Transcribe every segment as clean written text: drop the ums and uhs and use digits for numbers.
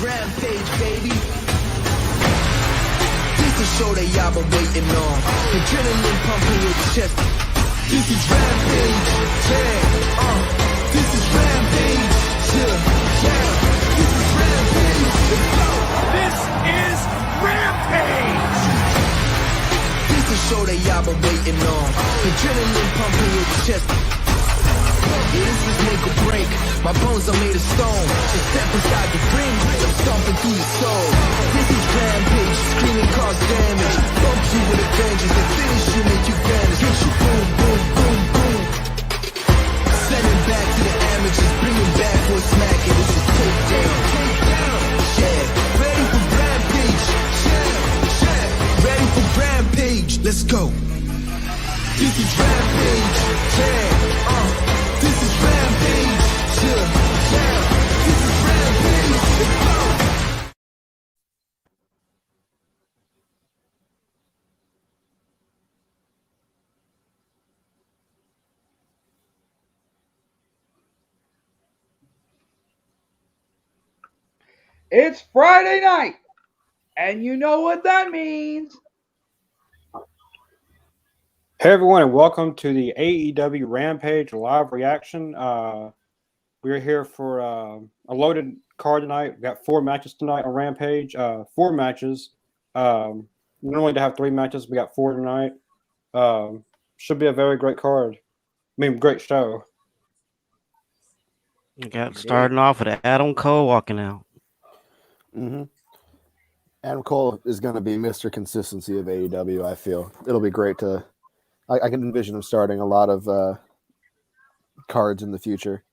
Rampage, baby. This the show that y'all been waiting on. Adrenaline pumping your chest. This is Rampage, yeah. This is Rampage, yeah. This is Rampage. Let's go. This is Rampage. This the show that y'all been waiting on. Adrenaline pumping your chest. Yeah, this is make or break. My bones are made of stone. Just step inside the ring, I'm stomping through your soul. This is Rampage, screaming cause damage. Bump you with a vengeance, then finish you, make you vanish. Hit you boom, boom, boom, boom. Send it back to the amateurs, bring him back for a smack. And this is takedown. Yeah, ready for Rampage. Yeah, ready for Rampage. Let's go. This is Rampage. Yeah, this is Rampage, yeah. This is Rampage, let's go. It's Friday night, and you know what that means. Hey everyone, and welcome to the AEW Rampage live reaction. We're here for a loaded card tonight. We've got 4 matches tonight on Rampage. 4 matches. Normally to have 3 matches, we got 4 tonight. Should be a very great card. Great show. You got starting off with Adam Cole walking out. Mm-hmm. Adam Cole is going to be Mr. Consistency of AEW, I feel. It'll be great to... I can envision him starting a lot of cards in the future.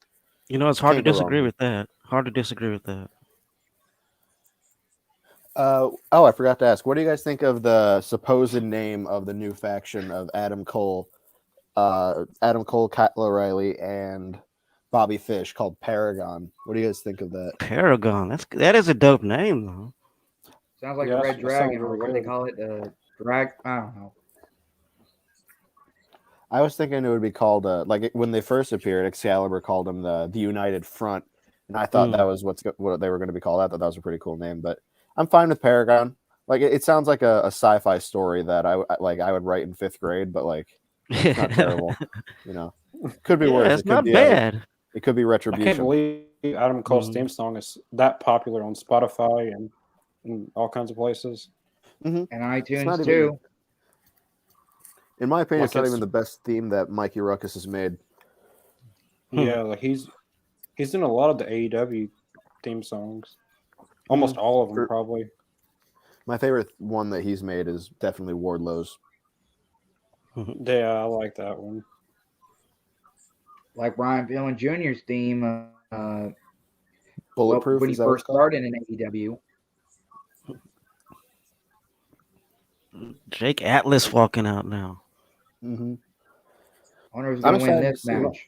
You know, it's hard to disagree with that. Hard to disagree with that. I forgot to ask. What do you guys think of the supposed name of the new faction of Adam Cole, Kyle O'Reilly, and Bobby Fish called Paragon? What do you guys think of that? Paragon. That is a dope name, though. Sounds like a Red Dragon, or what do they call it? I don't know. I was thinking it would be called when they first appeared, Excalibur called them the United Front, and I thought that was what they were going to be called. I thought that was a pretty cool name, but I'm fine with Paragon. Like it sounds like a sci-fi story that I would write in 5th grade, but it's not terrible. You know, could be worse. It's not bad. It could be Retribution. I can't believe Adam Cole's theme song is that popular on Spotify and all kinds of places. And iTunes too. In my opinion, it's not even the best theme that Mikey Ruckus has made. Yeah, he's in a lot of the AEW theme songs. Almost all of them, probably. My favorite one that he's made is definitely Wardlow's. Yeah, I like that one. Like Brian Pillman Jr.'s theme, Bulletproof, when he first started in AEW. Jake Atlas walking out now. Mm-hmm. I wonder who's going to win this match.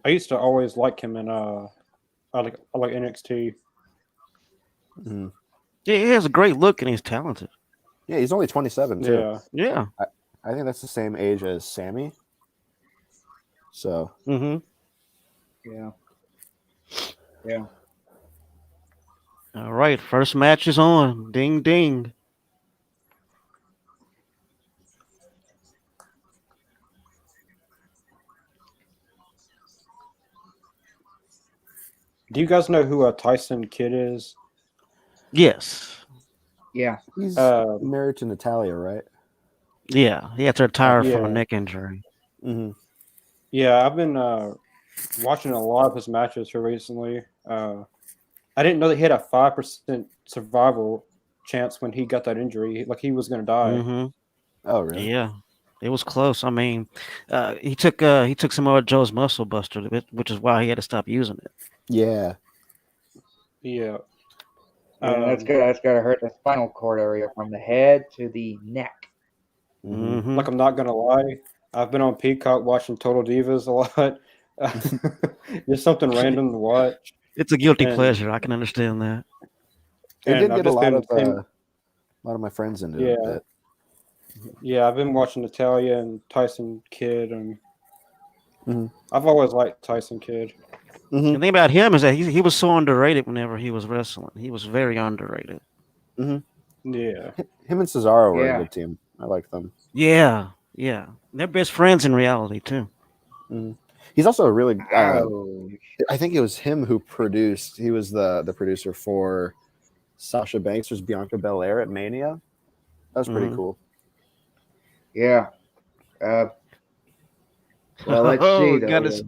I used to always like him in I like NXT. Mm-hmm. Yeah, he has a great look and he's talented. Yeah, he's only 27 too. Yeah. I think that's the same age as Sammy. So. Yeah. All right, first match is on. Ding, ding. Do you guys know who Tyson Kidd is? Yes. Yeah. He's married to Natalia, right? Yeah, he had to retire from a neck injury. Mm-hmm. Yeah, I've been watching a lot of his matches here recently. I didn't know that he had a 5% survival chance when he got that injury. Like he was going to die. Mm-hmm. Oh, really? Yeah, it was close. I mean, he took Samoa Joe's muscle buster, which is why he had to stop using it. Yeah. Yeah. That's good. That's got to hurt the spinal cord area from the head to the neck. Mm-hmm. Like I'm not going to lie, I've been on Peacock watching Total Divas a lot. Just something random to watch. It's a guilty pleasure. I can understand that. It did get a lot of my friends into it. Yeah, I've been watching Natalia and Tyson Kidd, and I've always liked Tyson Kidd. Mm-hmm. The thing about him is that he was so underrated whenever he was wrestling. He was very underrated. Mm-hmm. Yeah. Him and Cesaro were a Yeah. good team. I like them. Yeah, yeah. They're best friends in reality too. Mm-hmm. He's also a really. Oh, I think it was him who produced. He was the producer for Sasha Banks versus Bianca Belair at Mania. That was pretty Mhm. cool. yeah. Well, let's Oh, see got though. his.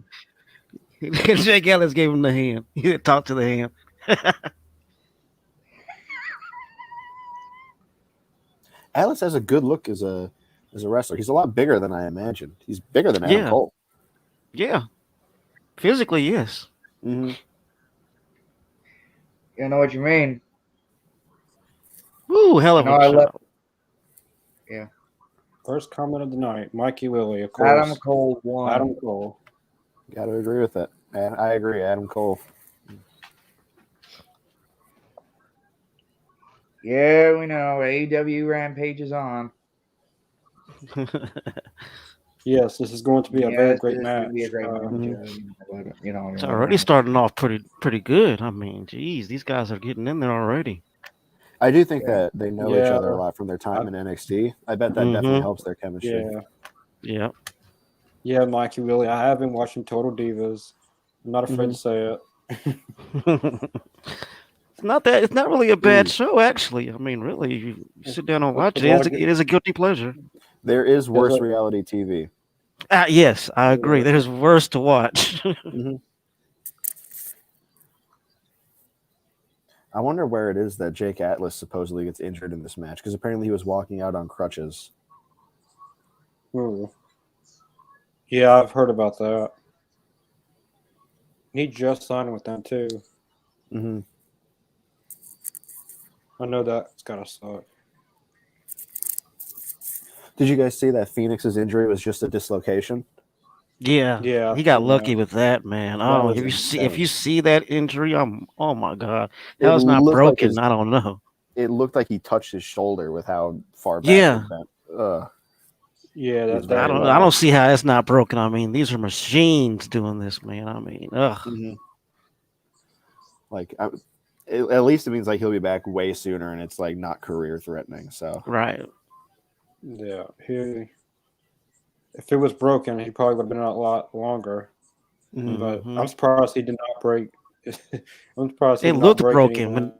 Jake Ellis gave him the hand. He talked to the hand. Alice has a good look as a wrestler. He's a lot bigger than I imagined. He's bigger than Adam Yeah, Cole. yeah. Physically, yes. Mm-hmm. You know what you mean? Ooh, hell I of know a I left. job. Yeah. First comment of the night, Mikey Willie, of Adam course. Cole won. Adam Cole. Got to agree with it. And I agree, Adam Cole. Yeah, we know. AEW Rampage is on. Yes, this is going to be a very Yes, great this is going to be a match. great match. Mhm. It's already starting off pretty good. I mean, geez, these guys are getting in there already. I do think Yeah. that they know each Yeah. other a lot from their time in NXT. I bet that definitely helps their chemistry. Yeah. Yeah. Yeah, Mikey Willie. I have been watching Total Divas. I'm not afraid to say it. It's not really a bad Ooh. show, actually. I mean, really, you sit down and watch There's a lot it. of It is a guilty pleasure. There is worse a- reality TV. Yes, I agree. Yeah. There's worse to watch. Mm-hmm. I wonder where it is that Jake Atlas supposedly gets injured in this match, because apparently he was walking out on crutches. Ooh. Yeah, I've heard about that. He just signed with them too. Mm-hmm. I know that's gotta suck. Did you guys see that Phoenix's injury was just a dislocation? Yeah, Yeah, he got I've seen lucky that. with that, man. That Oh, was if you see that injury, oh my god, It how's not looked like broken? I don't know. It looked like he touched his shoulder with how far back Yeah. it bent. Ugh. Yeah, It was that I very don't bad. I don't see how it's not broken. I mean, these are machines doing this, man. I mean, ugh. Mm-hmm. Like, at least it means like he'll be back way sooner, and it's like not career threatening. So Right. Yeah, if it was broken, he probably would have been out a lot longer. But I'm surprised he did not break. I'm surprised he It did not looked break broken anyone. when.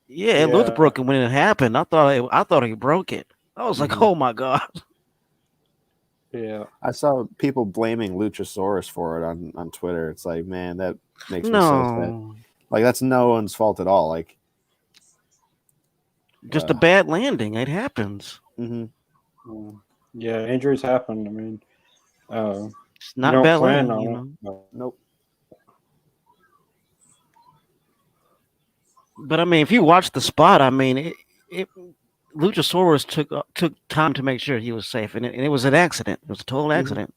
Yeah, it looked broken when it happened. I thought he broke it. I was like, oh my god. Yeah, I saw people blaming Luchasaurus for it on Twitter. It's like, man, that makes me so sad. No, Like, that's no one's fault at all. Like, just a bad landing. It happens. yeah, injuries happen. I mean, It's not you don't ballet, plan you on know. it. Nope. But I mean, if you watch the spot, I mean, it Luchasaurus took time to make sure he was safe, and it was an accident. It was a total accident.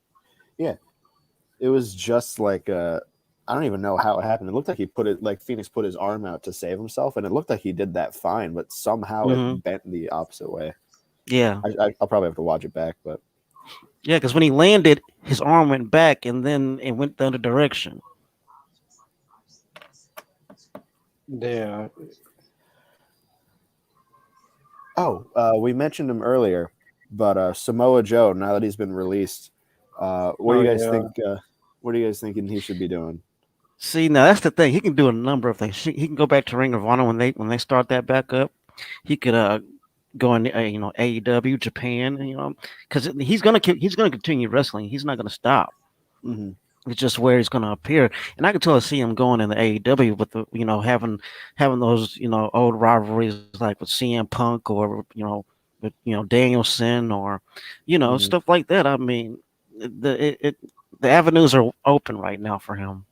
Yeah, it was just like I don't even know how it happened. It looked like Phoenix put his arm out to save himself, and it looked like he did that fine, but somehow it bent the opposite way. Yeah, I'll probably have to watch it back, but yeah, because when he landed, his arm went back, and then it went the other direction. yeah. Oh, we mentioned him earlier, but Samoa Joe, now that he's been released, what do you guys think? What are you guys thinking he should be doing? See, now that's the thing. He can do a number of things. He can go back to Ring of Honor when they start that back up. He could go in AEW Japan, because he's gonna continue wrestling. He's not gonna stop. Mm-hmm. It's just where he's gonna appear, and I can totally see him going in the AEW with the having those old rivalries like with CM Punk or with Danielson or stuff like that. I mean, the avenues are open right now for him.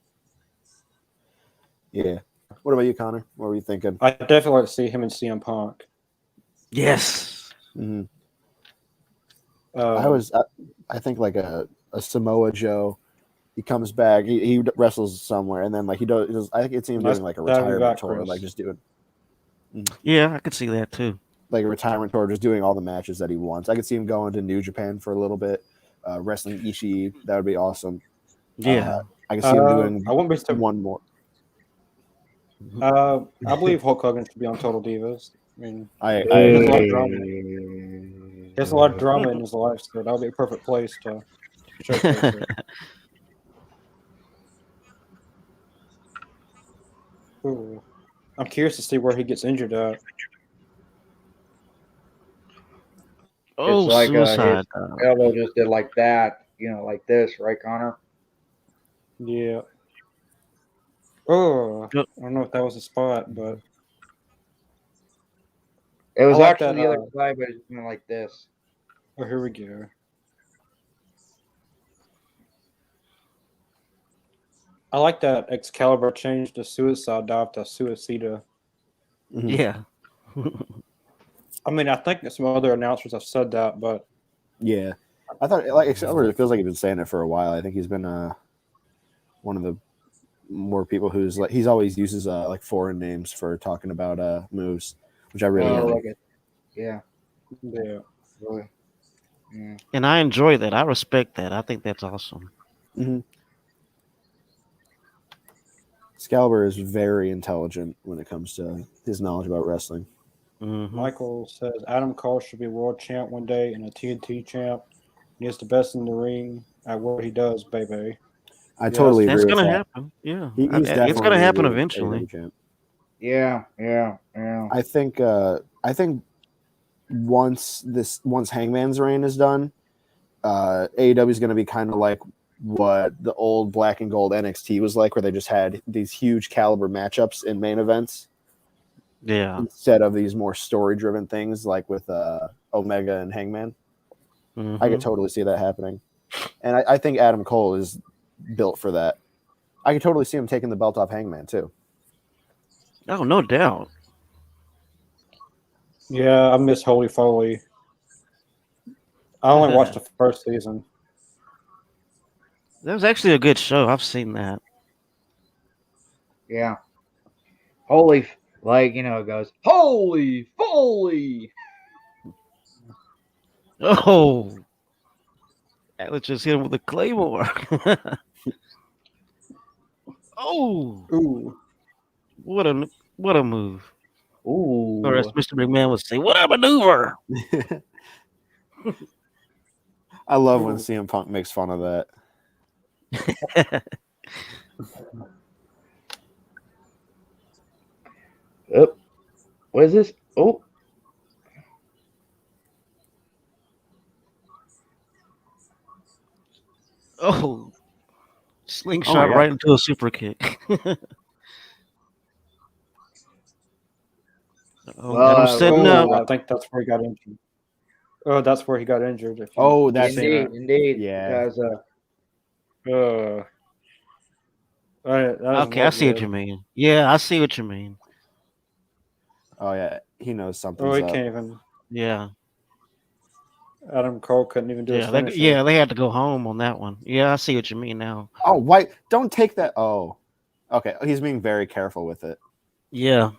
Yeah. What about you, Connor? What were you thinking? I definitely like to see him and CM Punk. Yes. Mm-hmm. I think like a Samoa Joe. He comes back. He wrestles somewhere, and then like he does. I think it's him doing like a retirement tour, like just doing. Yeah, I could see that too. Like a retirement tour, just doing all the matches that he wants. I could see him going to New Japan for a little bit, wrestling Ishii. That would be awesome. Yeah, I could see him doing I won't be one more. I believe Hulk Hogan should be on Total Divas. I mean, I he has a lot of agree. drama. He has a lot of drama in his life, so that would be a perfect place to showcase it. Ooh. I'm curious to see where he gets injured at. It's Oh, like his suicide. elbow just did like that, like this, right, Connor? Yeah. Oh, Yep. I don't know if that was a spot, but It was I like actually that. the other side, but it's like this. Oh, here we go. I like that Excalibur changed the suicide dive to suicida. Mhm. Yeah. I mean, I think some other announcers have said that, but Yeah, I thought like Excalibur. It feels like he's been saying it for a while. I think he's been one of the more people who's like he's always uses like foreign names for talking about moves, which I really Oh, like. like it. Yeah. yeah. Really. Yeah. And I enjoy that. I respect that. I think that's awesome. Mm-hmm. Excalibur is very intelligent when it comes to his knowledge about wrestling. Mm-hmm. Michael says Adam Cole should be world champ one day and a TNT champ. He is the best in the ring at what he does, baby. I Yes. totally agree That's with gonna that. happen. Yeah. He's It's definitely gonna going to happen be eventually. AEW champ. Yeah. Yeah. Yeah. I think once Hangman's reign is done, AEW is going to be kind of like what the old black and gold NXT was like, where they just had these huge caliber matchups in main events Yeah. instead of these more story driven things like with Omega and Hangman. I could Mm-hmm. totally see that happening, and I think Adam Cole is built for that. I could totally see him taking the belt off Hangman too. Oh, no doubt. Yeah, I miss Holy Foley. I only watched the first season. That was actually a good show. I've seen that. Yeah. Holy, it goes, holy Foley. Oh, let's just hit him with a claymore. Oh, Ooh. what a move. Or as Ooh. Mr. McMahon would say, what a maneuver. I love when CM Punk makes fun of that. Oh, what is this? Oh. Oh, Oh slingshot my right god! into a super kick. Oh, got him setting up. I think that's where he got injured. Oh, that's where he got injured. If you, Oh, if that's you've seen Indeed. yeah. Because it. That doesn't Okay, I look see what good. you mean. Yeah, I see what you mean. Oh yeah, he knows Oh, something's he up. can't even. Yeah. Adam Cole couldn't even do his Yeah, finisher. they had to go home on that one. Yeah, I see what you mean now. Oh, why? Don't take that. Oh, okay. He's being very careful with it. Yeah,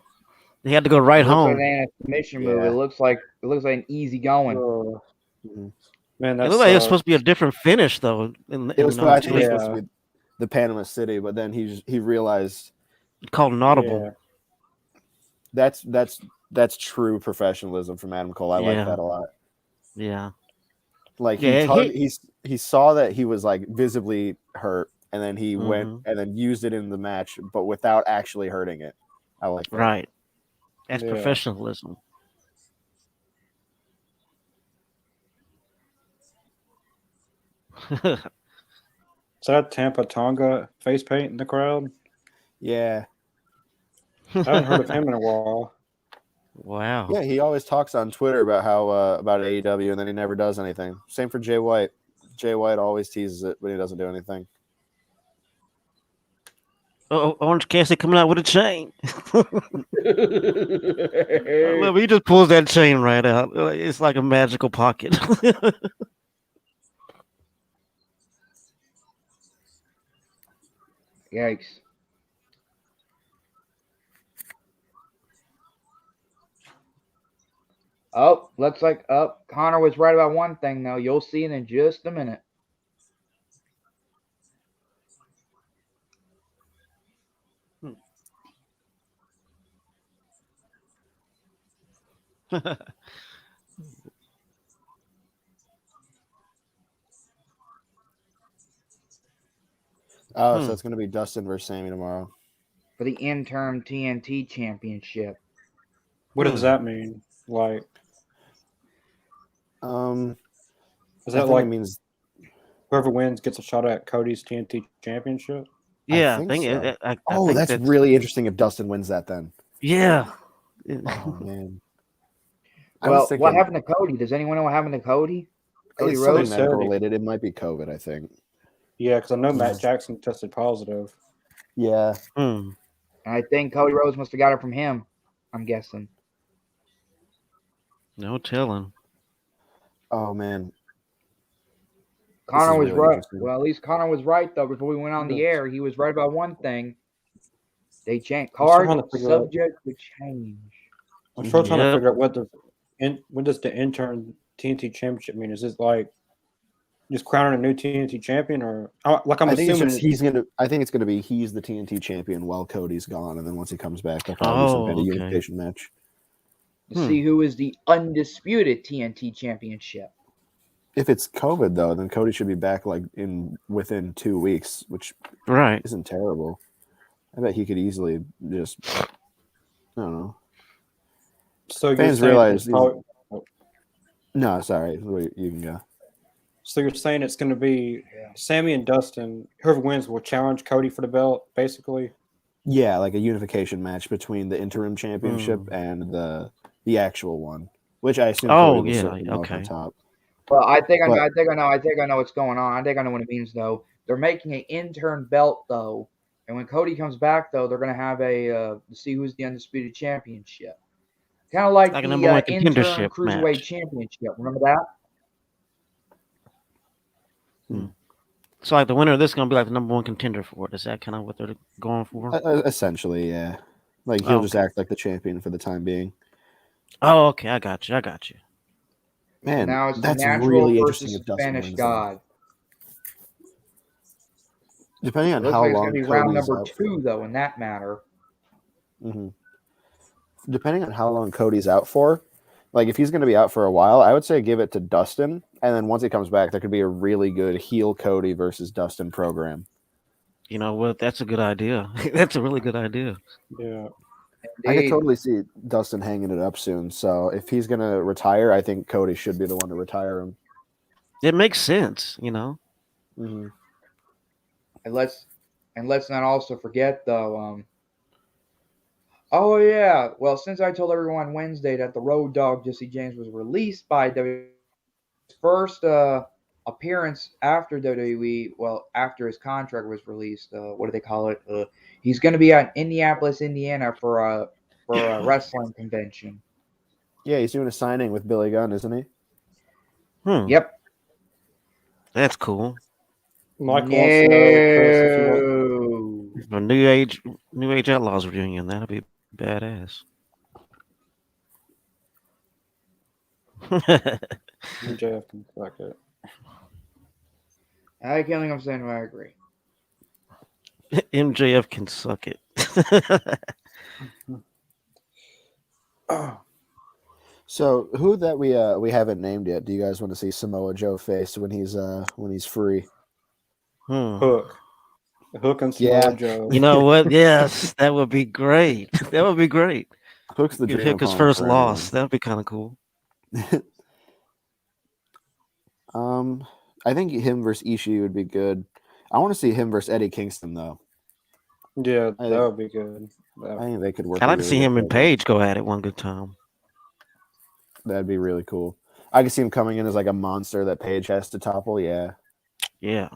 they had to go it right looks like home. an submission move. Yeah. It looks like an easy going. Oh, Mhm. man, It that looked like it was sucks. supposed to be a different finish though. It was. I think it was supposed Yeah. to be the Panama City, but then he realized called an audible. Yeah. that's true professionalism from Adam Cole. I like Yeah. that a lot. Yeah. Like Yeah, he saw that he was like visibly hurt, and then he went Mhm. and then used it in the match, but without actually hurting it. I like that. Right. That's Yeah. professionalism. Is that Tampa Tonga face paint in the crowd? Yeah. I haven't heard of him in a while. Wow. Yeah, he always talks on Twitter about how about AEW, and then he never does anything. Same for Jay White. Jay White always teases it, but he doesn't do anything. Oh, Orange Cassidy coming out with a chain. I love it. He just pulls that chain right out. It's like a magical pocket. Yikes. Oh, looks like Connor was right about one thing though. You'll see it in just a minute. Oh, Hmm. so it's going to be Dustin versus Sammy tomorrow. For the interim TNT championship. What does that mean? Like, is I that think it like means. whoever wins gets a shot at Cody's TNT championship? I Yeah, think so. I Oh, think that's really interesting if Dustin wins that then. yeah. Oh man. I was Well, what thinking happened to Cody? Does anyone know what happened to Cody? Cody it's something Rhodes? medical related. It might be COVID, I think. Yeah, because I know Matt Jackson tested positive. Yeah. Hmm. And I think Cody Rhodes must have got it from him. I'm guessing. No telling. Oh man. Connor was really right. interesting. Well, at least Connor was right though. Before we went on the Yes. air, he was right about one thing. They changed I'm still card trying to figure out. subject to change. I'm still trying to Yep. figure out what does the intern TNT championship mean? Is it like just crowning a new TNT champion, or like I'm I think it's assuming just he's gonna. I think it's gonna be he's the TNT champion while Cody's gone, and then once he comes back, there'll probably be some kind of okay. unification match. To see who is the undisputed TNT championship. If it's COVID though, then Cody should be back like within 2 weeks, which Right. isn't terrible. I bet he could easily just. I don't know. so you're Fans saying realize it's probably, No, sorry, you can go. so you're saying it's going to be Sammy and Dustin. Whoever wins will challenge Cody for the belt, basically. Yeah, like a unification match between the interim championship and the actual one, which I assume Cody will certainly come out on top. Well, I think I know what's going on. I think I know what it means though. They're making an intern belt though, and when Cody comes back though, they're gonna have to see who's the undisputed championship. Kind of like a the number one interim contendership cruiserweight match. championship. Remember that? So like the winner of this is gonna be like the number one contender for it. Is that kind of what they're going for? Essentially, yeah. Like he'll just act like the champion for the time being. Oh, okay. I got you. Man, Now it's that's the natural really versus interesting if the Dustin Spanish wins God. Depending on Looks how like it's long gonna be Cody's round number out 2 though in that matter. Depending on how long Cody's out for, like if he's going to be out for a while, I would say give it to Dustin, and then once he comes back, there could be a really good heel Cody versus Dustin program. You know what? That's a good idea. That's a really good idea. Yeah. I could totally see Dustin hanging it up soon. So if he's going to retire, I think Cody should be the one to retire him. It makes sense, you know. And let's not also forget though. Oh yeah. Well, since I told everyone Wednesday that the Road Dogg Jesse James was released by WWE, first appearance after WWE, well, after his contract was released, what do they call it? He's going to be at Indianapolis, Indiana for a wrestling convention. Yeah, he's doing a signing with Billy Gunn, isn't he? Yep. That's cool. Mike wants to know, Chris, if you want A New Age Outlaws reunion. That'll be badass. MJF can suck it. I can't think I'm saying I agree. MJF can suck it. So who that we haven't named yet? Do you guys want to see Samoa Joe face when he's free? Hook and Samoa Joe. You know what? Yes, that would be great. That would be great. Hook's the dream Hook his opponent first for loss. That'd be kind of cool. I think him versus Ishii would be good. I want to see him versus Eddie Kingston though. Yeah, that would be good. I think they could work. I'd like to see him and Paige go at it one good time. That'd be really cool. I could see him coming in as like a monster that Paige has to topple. Yeah. Yeah.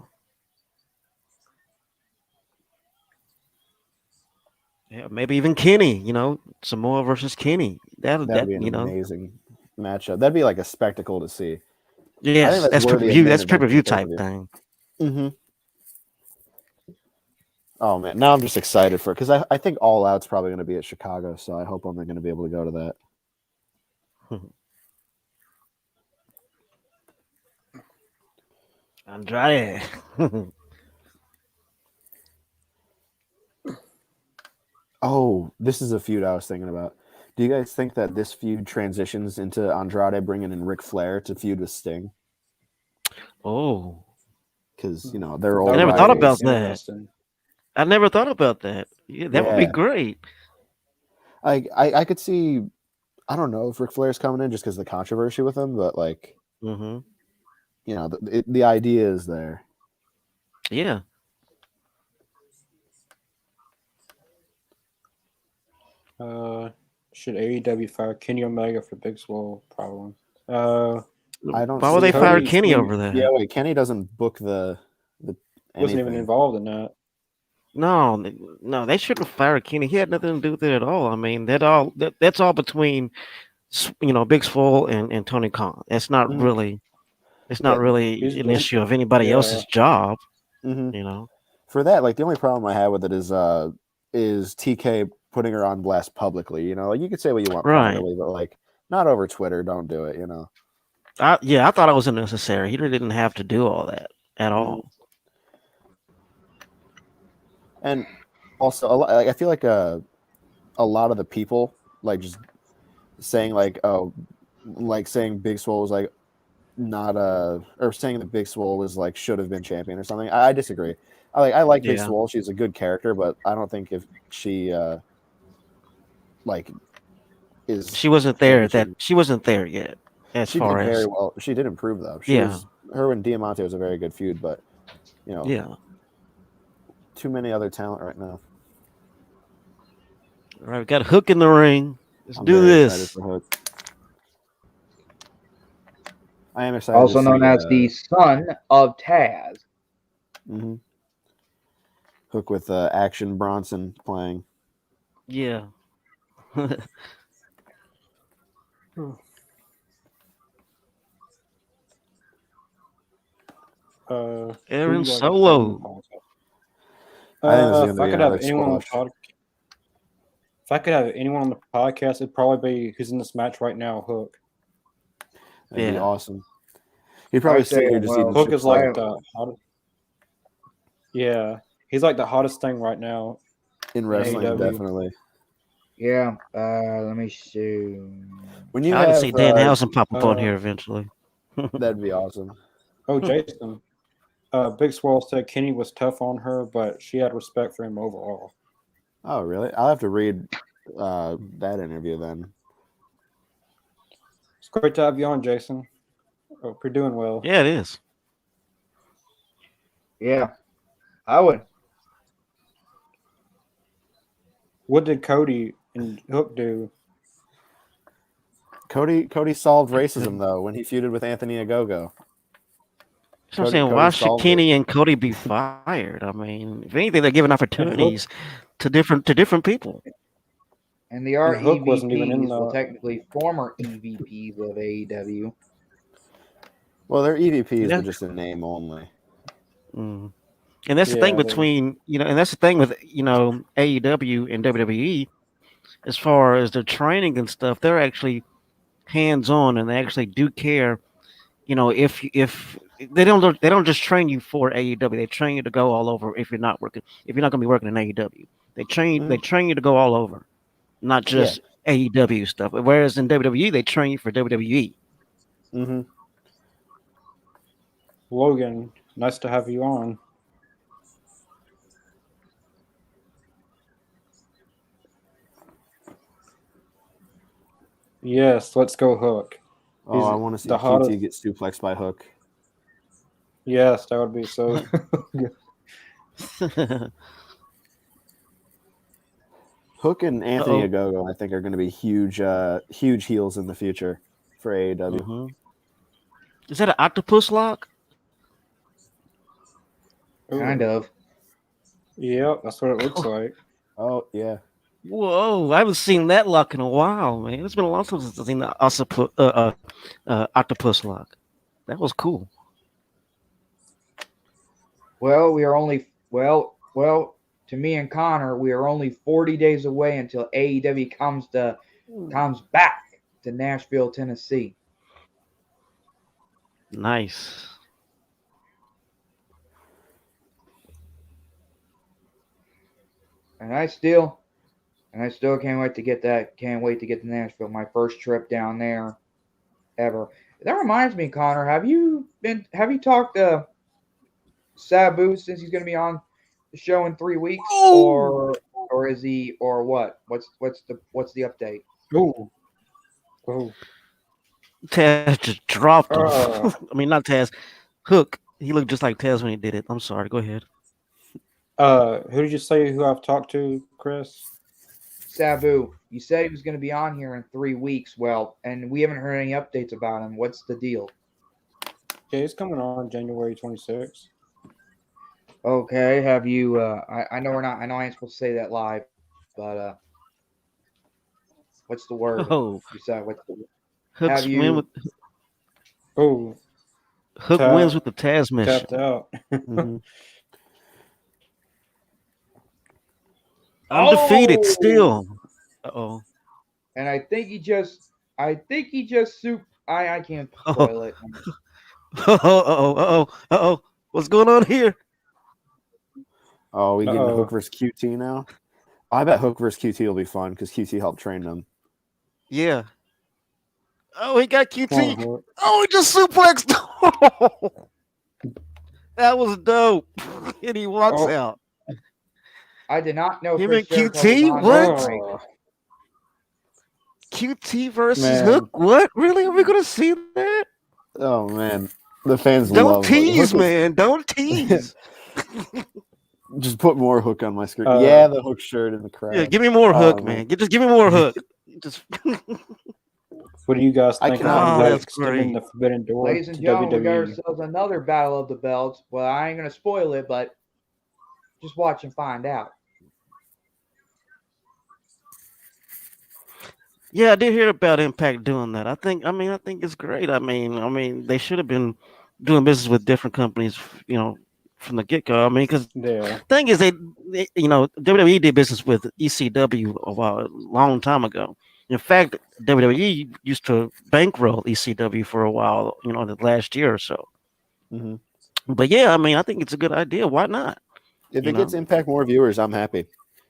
Yeah, maybe even Kenny. You know, Samoa versus Kenny. That'd be an amazing matchup. That'd be like a spectacle to see. Yes, that's pay-per-view. That's pay-per-view type thing. Oh man, now I'm just excited for it because I think All Out's probably going to be at Chicago, so I hope I'm going to be able to go to that. Andrade. Oh, this is a feud I was thinking about. Do you guys think that this feud transitions into Andrade bringing in Ric Flair to feud with Sting? Oh, Because they're I old never thought rivals. about that. I never thought about that. Yeah, that would be Yeah, great. I could see. I don't know if Ric Flair's coming in just because of the controversy with him, but Mm-hmm. the idea is there. Yeah. Should AEW fire Kenny Omega for Big Swole? Probably. I don't Why would see they fire Cody. Kenny over Yeah, that? wait. Kenny doesn't book the Wasn't even anything. involved in that. No, no, they shouldn't fire Kenny. He had nothing to do with it at all. I mean, that's all between Big Swole and Tony Khan. It's not Mhm. really Yeah. He's an just issue of anybody yeah. else's job. hmm You know. For that, the only problem I have with it is TK putting her on blast publicly. You could say what you want Right. privately, but not over Twitter. Don't do it. I thought it was unnecessary. He really didn't have to do all that at Mhm. all. And also, I feel like a lot of the people just saying saying Big Swole was not or saying that Big Swole was should have been champion or something. I disagree. I like Big Yeah. Swole. She's a good character, but I don't think if she like is She wasn't there champion. she wasn't there yet as She far did very as well. She did improve though. yeah. Her and Diamante was a very good feud, but Yeah. too many other talent right now. All right, we got Hook in the ring. Let's I'm do very excited this. for Hook. I am excited Also to see known as the son of Taz. mhm. Hook with Action Bronson playing. Yeah. Who Aaron you like to have on the Solo. podcast? I think this is going If to I be could have another anyone on the squash. if I could have anyone on the podcast, it'd probably be who's in this match right now, Hook. That'd be Yeah. awesome. He'd probably say, sit here just well, eating Hook chips. is like the hottest. Yeah, he's like the hottest thing right now. In wrestling, AEW. definitely. Yeah. Let me see. When you I can have see Danhausen pop up on here eventually. that'd be awesome. Oh, Jason. Big Swole said Kenny was tough on her, but she had respect for him overall. Oh, really? I'll have to read that interview then. It's great to have you on, Jason. Hope you're doing well. Yeah, it is. Yeah. I would. What did Cody and Hook do? Cody solved racism though when he feuded with Anthony Ogogo. So I'm saying, why should Kenny and Cody be fired? I mean, if anything, they're giving opportunities to different people. And the And Hook wasn't even in EVPs, well, the. technically former EVPs of AEW. Well, they're EVPs, Yeah. but just in name only. Mm. And that's the Yeah, thing they- between and that's the thing with AEW and WWE. As far as their training and stuff, they're actually hands on, and they actually do care. If they don't just train you for AEW, they train you to go all over. If you're not going to be working in AEW, they train you to go all over, not just AEW stuff. Whereas in WWE, they train you for WWE. Mm-hmm. Logan, nice to have you on. Yes, let's go Hook. Oh, I want to see the QT hottest- get suplexed by Hook. Yes, that would be so good. Hook and Anthony Uh-oh. Ogogo, I think, are going to be huge heels in the future for AEW. Mhm. Is that an octopus lock? Kind of. Yep, that's what it looks like. Oh yeah, Whoa, I haven't seen that lock in a while, man. It's been a long time since I've seen the octopus lock. That was cool. Well, we are only to me and Connor, we are only 40 days away until AEW comes back to Nashville, Tennessee. Nice. And I still And I still can't wait to get that. Can't wait to get to Nashville. My first trip down there ever. That reminds me, Connor. Have you talked to Sabu since he's going to be on the show in 3 weeks, or is he, or what? What's the update? Oh, oh. Taz just dropped him. I mean, not Taz. Hook. He looked just like Taz when he did it. I'm sorry. Go ahead. Who did you say who I've talked to, Chris? Sabu. You said he was going to be on here in 3 weeks. Well, and we haven't heard any updates about him. What's the deal? Yeah, he's coming on January 26th. Okay. Have you? I know we're not. I know I ain't supposed to say that live, but what's the word? Oh, You said what's the? Hook's Have you? win with Oh, Hook wins with the Taz mission. tapped out. Mhm. Undefeated still. Uh-oh. And I think he just soup. I can't Oh. spoil it. Uh-oh. What's going on here? Oh, we getting Uh-oh. Hook versus QT now? I bet Hook versus QT will be fun because QT helped train them. Yeah. Oh, he got QT. Come on, Hook. Oh, he just suplexed. That was dope. And he walks out. I did not know Him Chris and Jericho QT? was on What? that break. QT versus Man. Hook? What? Really? Are we going to see that? Oh man, the fans Don't love Hook. tease, Hook was- man. Don't tease. Just put more Hook on my screen. Uh, Yeah, the Hook shirt in the crowd. Yeah, give me more Oh, Hook, man. man. Just give me more Hook. Just What do you guys I think cannot of wait. like extending the Forbidden Door Ladies and to gentlemen, we got WWE? ourselves another battle of the belts. Well, I ain't gonna spoil it, but just watch and find out. Yeah, I did hear about Impact doing that. I think it's great. I mean, they should have been doing business with different companies, from the get go. I mean, because Yeah. thing is, they WWE did business with ECW a long time ago. In fact, WWE used to bankroll ECW for a while, the last year or so. hmm But yeah, I mean, I think it's a good idea. Why not? If You it gets know. Impact more viewers, I'm happy.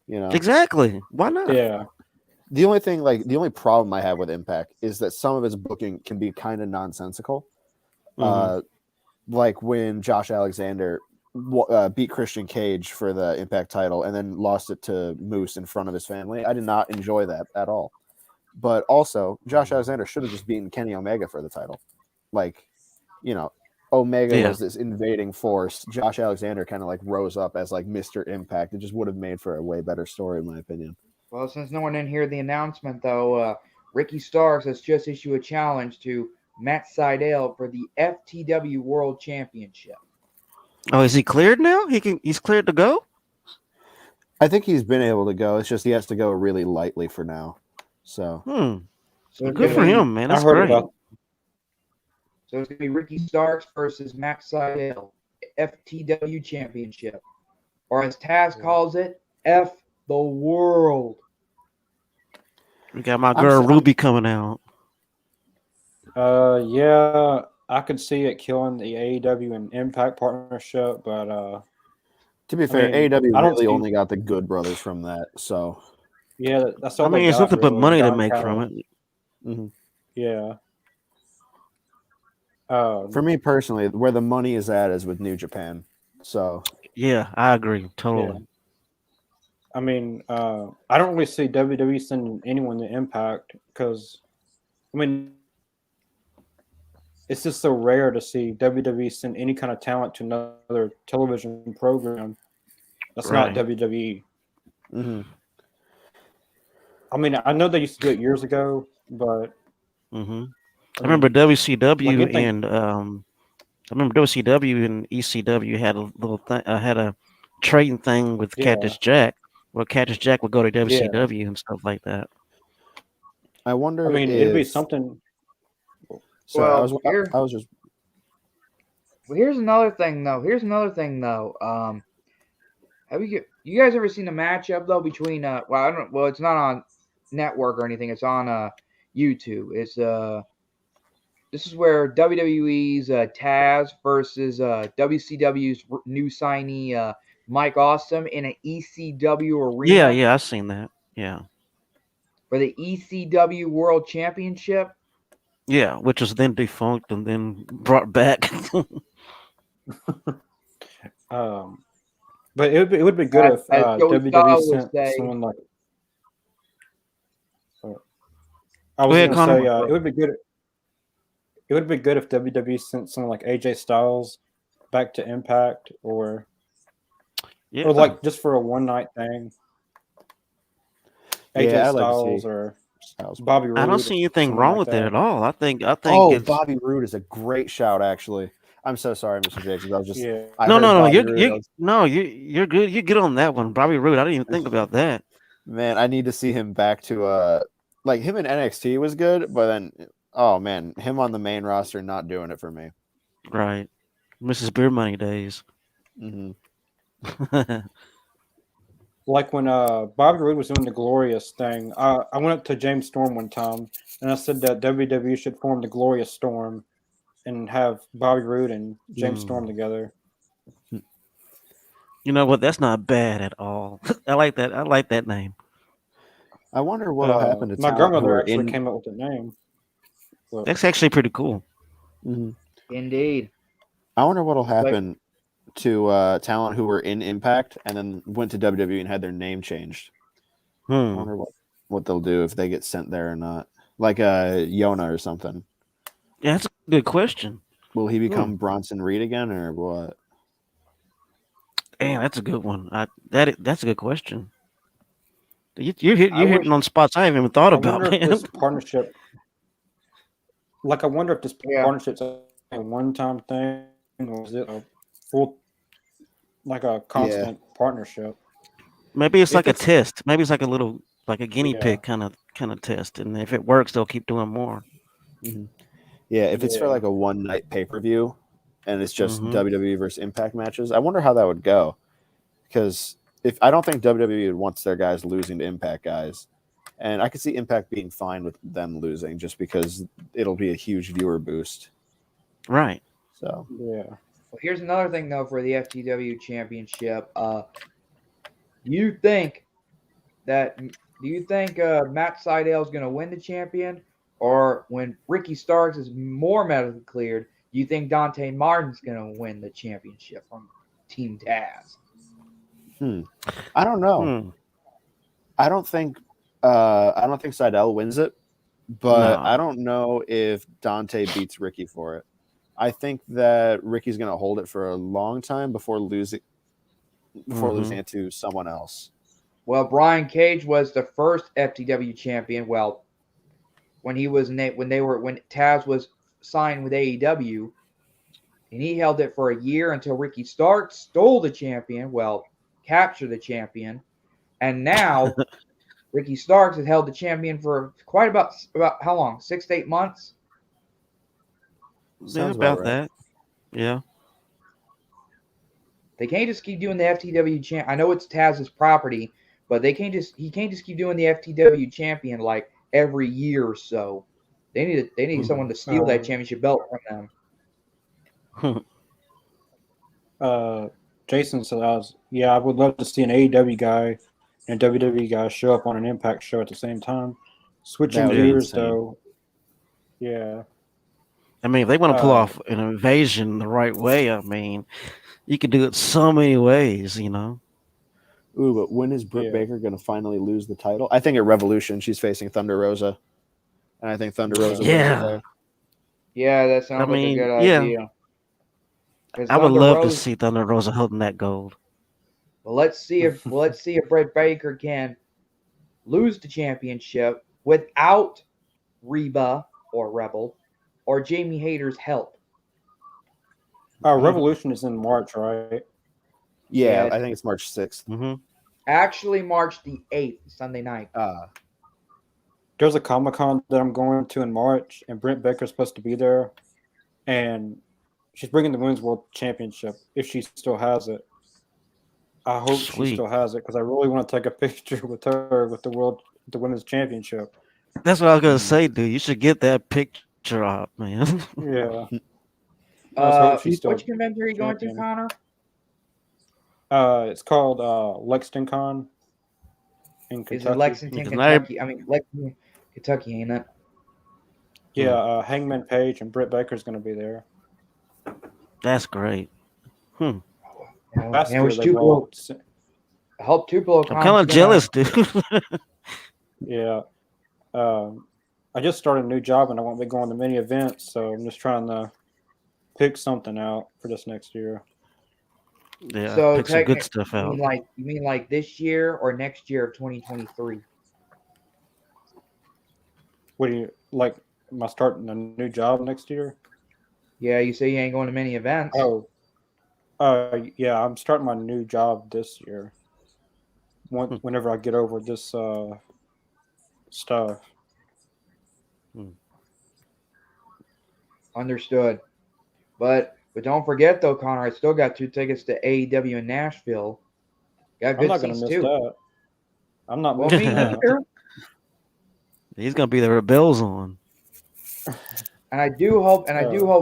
Exactly. Why not? Yeah. The only problem I have with Impact is that some of its booking can be kind of nonsensical. Mhm. Like when Josh Alexander beat Christian Cage for the Impact title and then lost it to Moose in front of his family. I did not enjoy that at all. But also, Josh Alexander should have just beaten Kenny Omega for the title. Omega Yeah. was this invading force. Josh Alexander kind of like rose up as like Mr. Impact. It just would have made for a way better story, in my opinion. Well, since no one didn't hear the announcement, though, Ricky Starks has just issued a challenge to Matt Sydal for the FTW World Championship. Oh, is he cleared now? He's cleared to go? I think he's been able to go. It's just he has to go really lightly for now. So So it's Good gonna for be- him, man. I That's heard great. about So it's going to be Ricky Starks versus Matt Sydal, FTW Championship. Or as Taz calls it, F the World. We got my I'm girl so- Ruby coming out. yeah, I could see it killing the AEW and Impact partnership, but to be fair, mean, AEW I don't really see- only got the Good Brothers from that. So yeah, that's all I mean, they it's got, nothing but really. money to Don make Callis. from it. Yeah. for me personally, where the money is at is with New Japan. So Yeah, I agree totally. I mean, I don't really see WWE sending anyone to Impact because, I mean, it's just so rare to see WWE send any kind of talent to another television program that's Right. not WWE. mhm. I mean, I know they used to do it years ago, but Hmm I I remember mean, WCW like, and WCW and ECW had a little thing, had a trading thing with Yeah. Cactus Jack, where Cactus Jack would go to WCW and stuff like that. I wonder. I mean, if, it'd be something. Sorry, Well, I was just. Well, here's another thing, though. Have you guys ever seen a matchup though between I don't, well, it's not on network or anything. It's on YouTube. It's this is where WWE's Taz versus WCW's new signee Mike Awesome in an ECW arena. Yeah, I've seen that. Yeah. for the ECW World Championship. Yeah, which was then defunct and then brought back. But it would be good if As Joey WWE Styles would sent say, someone like. I Go was ahead, going to say Connor. it would be good. It would be good if WWE sent someone like AJ Styles back to Impact, or Yeah, like just for a one night thing. AJ Yeah, I'd like to Styles see or Styles. Bobby Roode. I don't see anything someone wrong like with it that. at all. I think Oh, it's Bobby Roode is a great shout, actually. I'm so sorry, Mr. Jacobs. I was just Yeah. I no, heard no, no. Bobby Roode. You're good. You get on that one, Bobby Roode. I didn't even think about that. Man, I need to see him back to like him in NXT was good, but then oh man, him on the main roster not doing it for me. Right, Mrs. Beer Money days. Hmm. Like when Bobby Roode was doing the Glorious thing, I went up to James Storm one time and I said that WWE should form the Glorious Storm and have Bobby Roode and James Storm together. You know what? That's not bad at all. I like that. I like that name. I wonder what'll happen to My talent who grandmother are actually in. came up with the name. But, That's actually pretty cool. Mhm. indeed. I wonder what'll Like, happen to talent who were in Impact and then went to WWE and had their name changed. I Hmm. wonder what they'll do if they get sent there or not. Like Yona or something. Yeah, that's a good question. Will he become Bronson Reed again or what? Damn, that's a good one. That's a good question. I You're wish hitting on spots I haven't even thought I about, wonder if man. this partnership, I wonder if this Yeah. partnership's a one-time thing or is it a full, like a constant partnership? Maybe it's If like a it's test. Maybe it's like a little like a guinea yeah, pig kind of test, and if it works, they'll keep doing more. Mm-hmm. Yeah, if it's for yeah. like a one night pay per view and it's just Mhm. WWE versus Impact matches, I wonder how that would go. Because if I don't think WWE wants their guys losing to Impact guys, and I could see Impact being fine with them losing just because it'll be a huge viewer boost. Right. So Yeah. Well, here's another thing though for the FTW Championship. Do you think Matt Sydal is going to win the champion, or when Ricky Starks is more medically cleared, do you think Dante Martin's going to win the championship from Team Taz? I don't know. I don't think Sydal wins it, but No. I don't know if Dante beats Ricky for it. I think that Ricky's going to hold it for a long time before losing it to someone else. Well, Brian Cage was the first FTW champion. Well, when Taz was signed with AEW, and he held it for a year until Ricky Starks stole the champion. Well, captured the champion, and now Ricky Starks has held the champion for quite about how long? 6 to 8 months. Yeah, Sounds about about right. that. Yeah. They can't just keep doing the FTW champ. I know it's Taz's property, but he can't just keep doing the FTW champion like every year or so. They need someone to steal that championship belt from them. Jason said, I would love to see an AEW guy and a WWE guy show up on an Impact show at the same time. Switching That would be gears, insane. though, yeah. I mean, if they want to pull off an invasion the right way, I mean, you could do it so many ways, you know. Ooh, but when is Britt Baker going to finally lose the title? I think at Revolution she's facing Thunder Rosa, and I think Thunder Rosa wins it there. Yeah, that sounds like a good idea. I would love to see Thunder Rosa holding that gold. Well, let's see if Britt Baker can lose the championship without Reba or Rebel or Jamie Hayter's help. Revolution is in March, right? Yeah, I think it's March 6th. Mm-hmm. Actually, March the 8th, Sunday night. There's a Comic-Con that I'm going to in March, and Britt Baker's supposed to be there, and she's bringing the Women's World Championship if she still has it. I hope she still has it because I really want to take a picture with her with the Women's Championship. That's what I was gonna say, dude. You should get that picture up, man. Yeah. Which convention are you going to, Connor? It's called Lexington Con. in Is Kentucky. it Lexington, Because now Kentucky? I mean, Lexington, Kentucky, ain't it? Yeah, Hangman Page and Britt Baker's going to be there. that's great. Yeah, Last man, year which they Tupelo, brought, I hope Tupelo I'm kind of jealous, dude. yeah. I just started a new job and I won't be going to many events, so I'm just trying to pick something out for this next year. Yeah, So pick some good technically, stuff out. you mean like this year or next year of 2023? What do you like? Am I starting a new job next year? Yeah, you say you ain't going to many events. Oh, yeah, I'm starting my new job this year. Whenever I get over this stuff. Understood. But don't forget though, Connor, I still got 2 tickets to AEW in Nashville. Got I'm good not going to seats miss too. that. I'm not Well, missing me that. either. He's gonna be there with bells on. And I do hope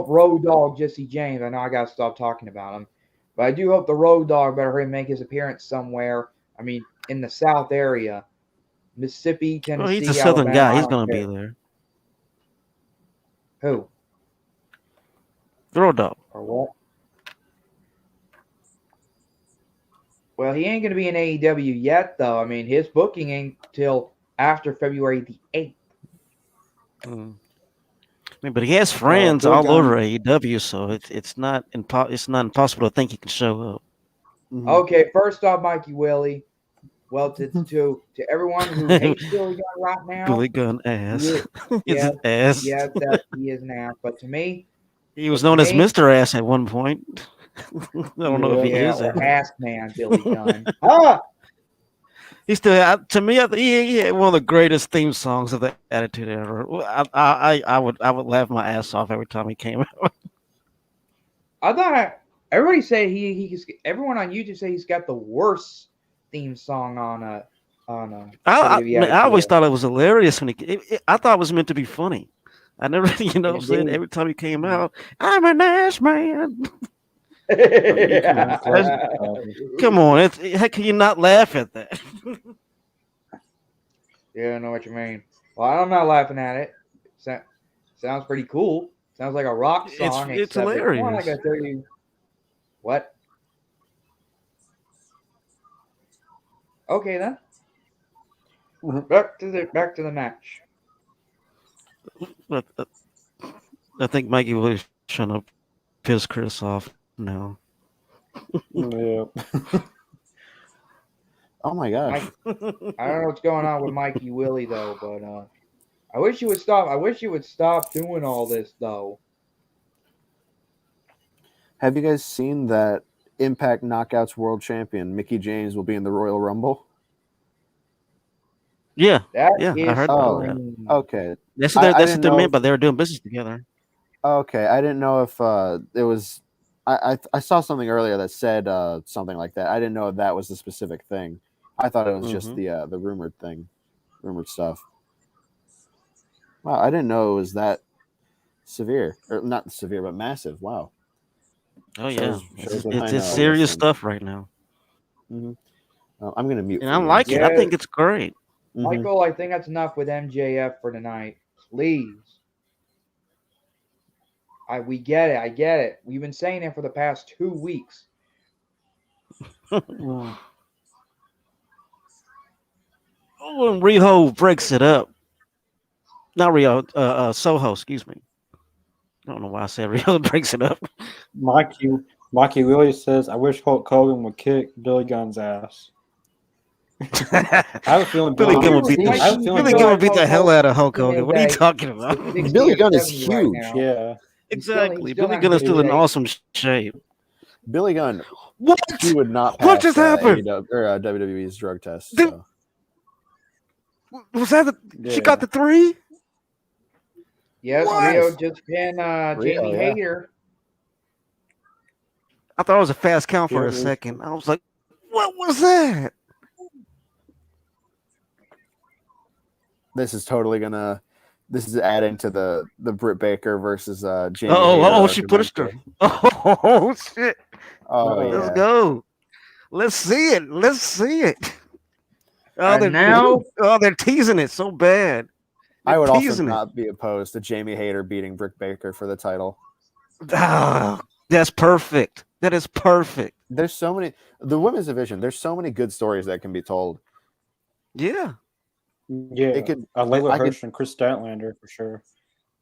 Road Dog Jesse James. I know I gotta stop talking about him, but I do hope the Road Dog better hurry and make his appearance somewhere. I mean, in the South area, Mississippi, Well, Tennessee, he's a Southern Alabama. guy. He's I don't gonna be care. there. Who Throw dog. Or what? Well, he ain't gonna be in AEW yet, though. I mean, his booking ain't till after February the 8th. I mean, but he has friends Billy all Gunn. over AEW, so it's not impossible to think he can show up. Mhm. Okay, first off, Mikey Willie. Well, to everyone who hates Billy Gunn right now, Billy Gunn ass. Yeah, It's yeah, an ass. yes, that he is an ass. But to me, He was known as Mr. Ass at one point. I don't know if he yeah, is or it. Ass Man Billy Gunn. Ah, He still, to me, he had one of the greatest theme songs of the Attitude Era. I would laugh my ass off every time he came out. I thought everybody say everyone on YouTube say he's got the worst theme song on a WWE I always Attitude thought it was hilarious when I thought it was meant to be funny. I never, said Indeed. every time he came out, I'm an ass man. Era. Come on, how can you not laugh at that? Yeah, I know what you mean. Well, I'm not laughing at it. Sounds pretty cool. Sounds like a rock song. It's except it's more like hilarious. I tell you what. Okay then. Mhm. Back to the match. But, I think Mikey was trying to piss Chris off now. Yeah. Oh my gosh. I don't know what's going on with Mikey Willie though, but I wish you would stop. I wish you would stop doing all this though. Have you guys seen that Impact Knockouts World Champion Mickey James will be in the Royal Rumble? Yeah, That yeah, I is heard about that. strange. Okay. That's I what didn't they know meant by they were doing business together. Okay, I didn't know if it was. I saw something earlier that said something like that. I didn't know if that was the specific thing. I thought it was just the rumored thing, rumored stuff. Wow, I didn't know it was that severe, or not severe, but massive. Wow. Oh Shows- yeah, shows what I it's know, I serious guess, then. stuff right now, I'm gonna mute. and for I one like it. second. I think it's great. Mhm. Michael, I think that's enough with MJF for tonight. Please. We get it. I get it. We've been saying it for the past 2 weeks. Oh, when Riho breaks it up, not Rio, Soho, excuse me. I don't know why I said Rio breaks it up. Mikey Williams says, "I wish Hulk Hogan would kick Billy Gunn's ass." I have a feeling Billy Gunn would beat Mikey, the you Billy feel Gunn like would beat the Hulk hell out of Hulk Hogan Hogan. is What are you a talking about? 60 Billy or Gunn is 70 right huge. now. Yeah. Exactly. still Billy not Gunn is still in big. awesome shape. Billy Gunn, What? he would not What pass just happened? AEW, or WWE's drug test. Dude. So. Was that Yeah. she got the 3? Yes, What? Rio just pinned Jamie yeah. Hayter. I thought it was a fast count for Yeah, a it is. second. I was like, what was that? This is totally gonna. This is adding to the Britt Baker versus Jamie. Oh, Hayter she pushed her. argument. Oh, shit. Oh Uh-oh. yeah. Let's go. Let's see it. Let's see it. Oh, And now, they're teasing it so bad. They're I would also teasing it. not be opposed to Jamie Hayter beating Britt Baker for the title. Ah, that's perfect. That is perfect. There's so many the women's division. There's so many good stories that can be told. Yeah, Yeah, It could. Layla I could. Hirsch and Chris Statlander for sure.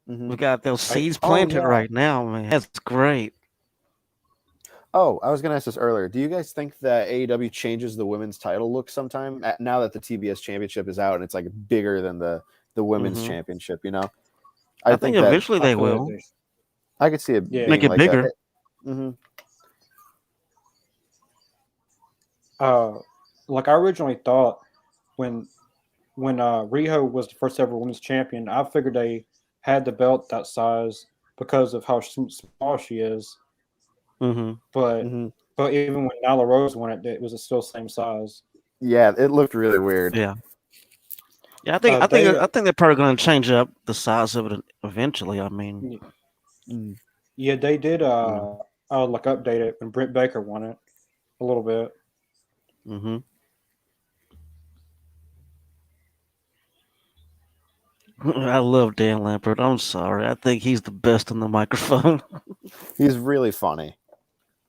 Mhm. we got those seeds Oh, planted yeah. right now, man. That's great. Oh, I was going to ask this earlier. Do you guys think that AEW changes the women's title look sometime now that the TBS championship is out and it's like bigger than the women's Mhm. championship? You know, I think that eventually I they feel like will they- I could see it Yeah. make being it like bigger. Mhm. Like I originally thought when Riho was the first ever women's champion, I figured they had the belt that size because of how small she is. Hmm. But Mhm. even when Nyla Rose won it, it was still the same size. Yeah, it looked really weird. Yeah, yeah. They I think they're probably going to change up the size of it eventually. I mean, Mm. yeah, they did you know. like update it when Britt Baker won it a little bit. Hmm. I love Dan Lambert. I'm sorry. I think he's the best on the microphone. He's really funny.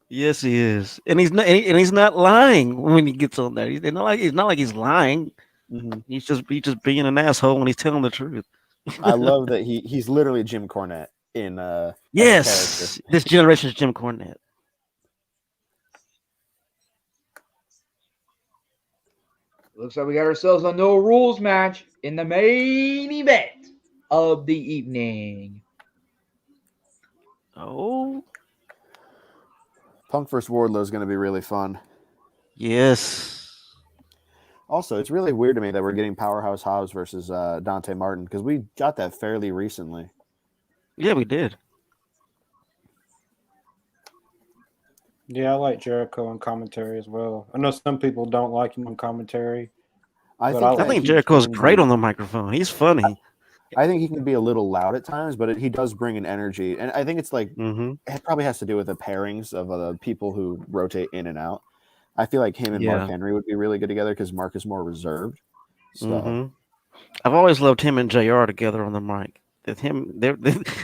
Yes, he is, and he's not lying when he gets on there. It's not like he's lying. Mhm. He's just being an asshole when he's telling the truth. I love that he's literally Jim Cornette in as a character. Yes, this generation's Jim Cornette. looks like we got ourselves a no rules match in the main event of the evening. Oh, Punk vs. Wardlow is going to be really fun. yes. Also, it's really weird to me that we're getting Powerhouse Hobbs versus Dante Martin because we got that fairly recently. Yeah, we did. Yeah, I like Jericho on commentary as well. I know some people don't like him on commentary. I But think I I that think he Jericho's can great be- on the microphone. He's funny. I think he can be a little loud at times, but he does bring an energy, and I think it's like Hmm. it probably has to do with the pairings of the people who rotate in and out. I feel like him and Yeah. Mark Henry would be really good together because Mark is more reserved. So Hmm. I've always loved him and JR together on the mic.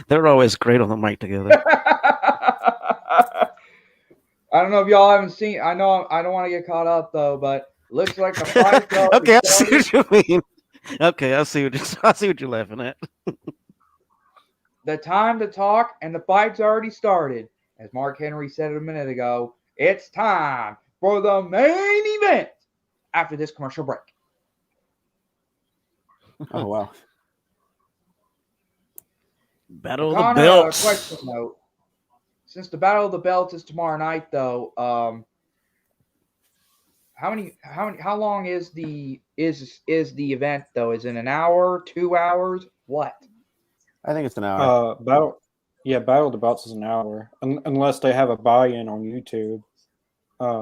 They're always great on the mic together. I don't know if y'all haven't seen. I know I don't want to get caught up though, but looks like the fight Okay, I see what you mean. Okay, I see what you're laughing at. The time to talk and the fight's already started. As Mark Henry said a minute ago, it's time for the main event after this commercial break. oh wow. Battle of the Connor, Belts. question note. Since the Battle of the Belts is tomorrow night, though, how long is the event though? Is it an hour, 2 hours? What? I think it's an hour. Battle of the Belts is an hour, unless they have a buy-in on YouTube.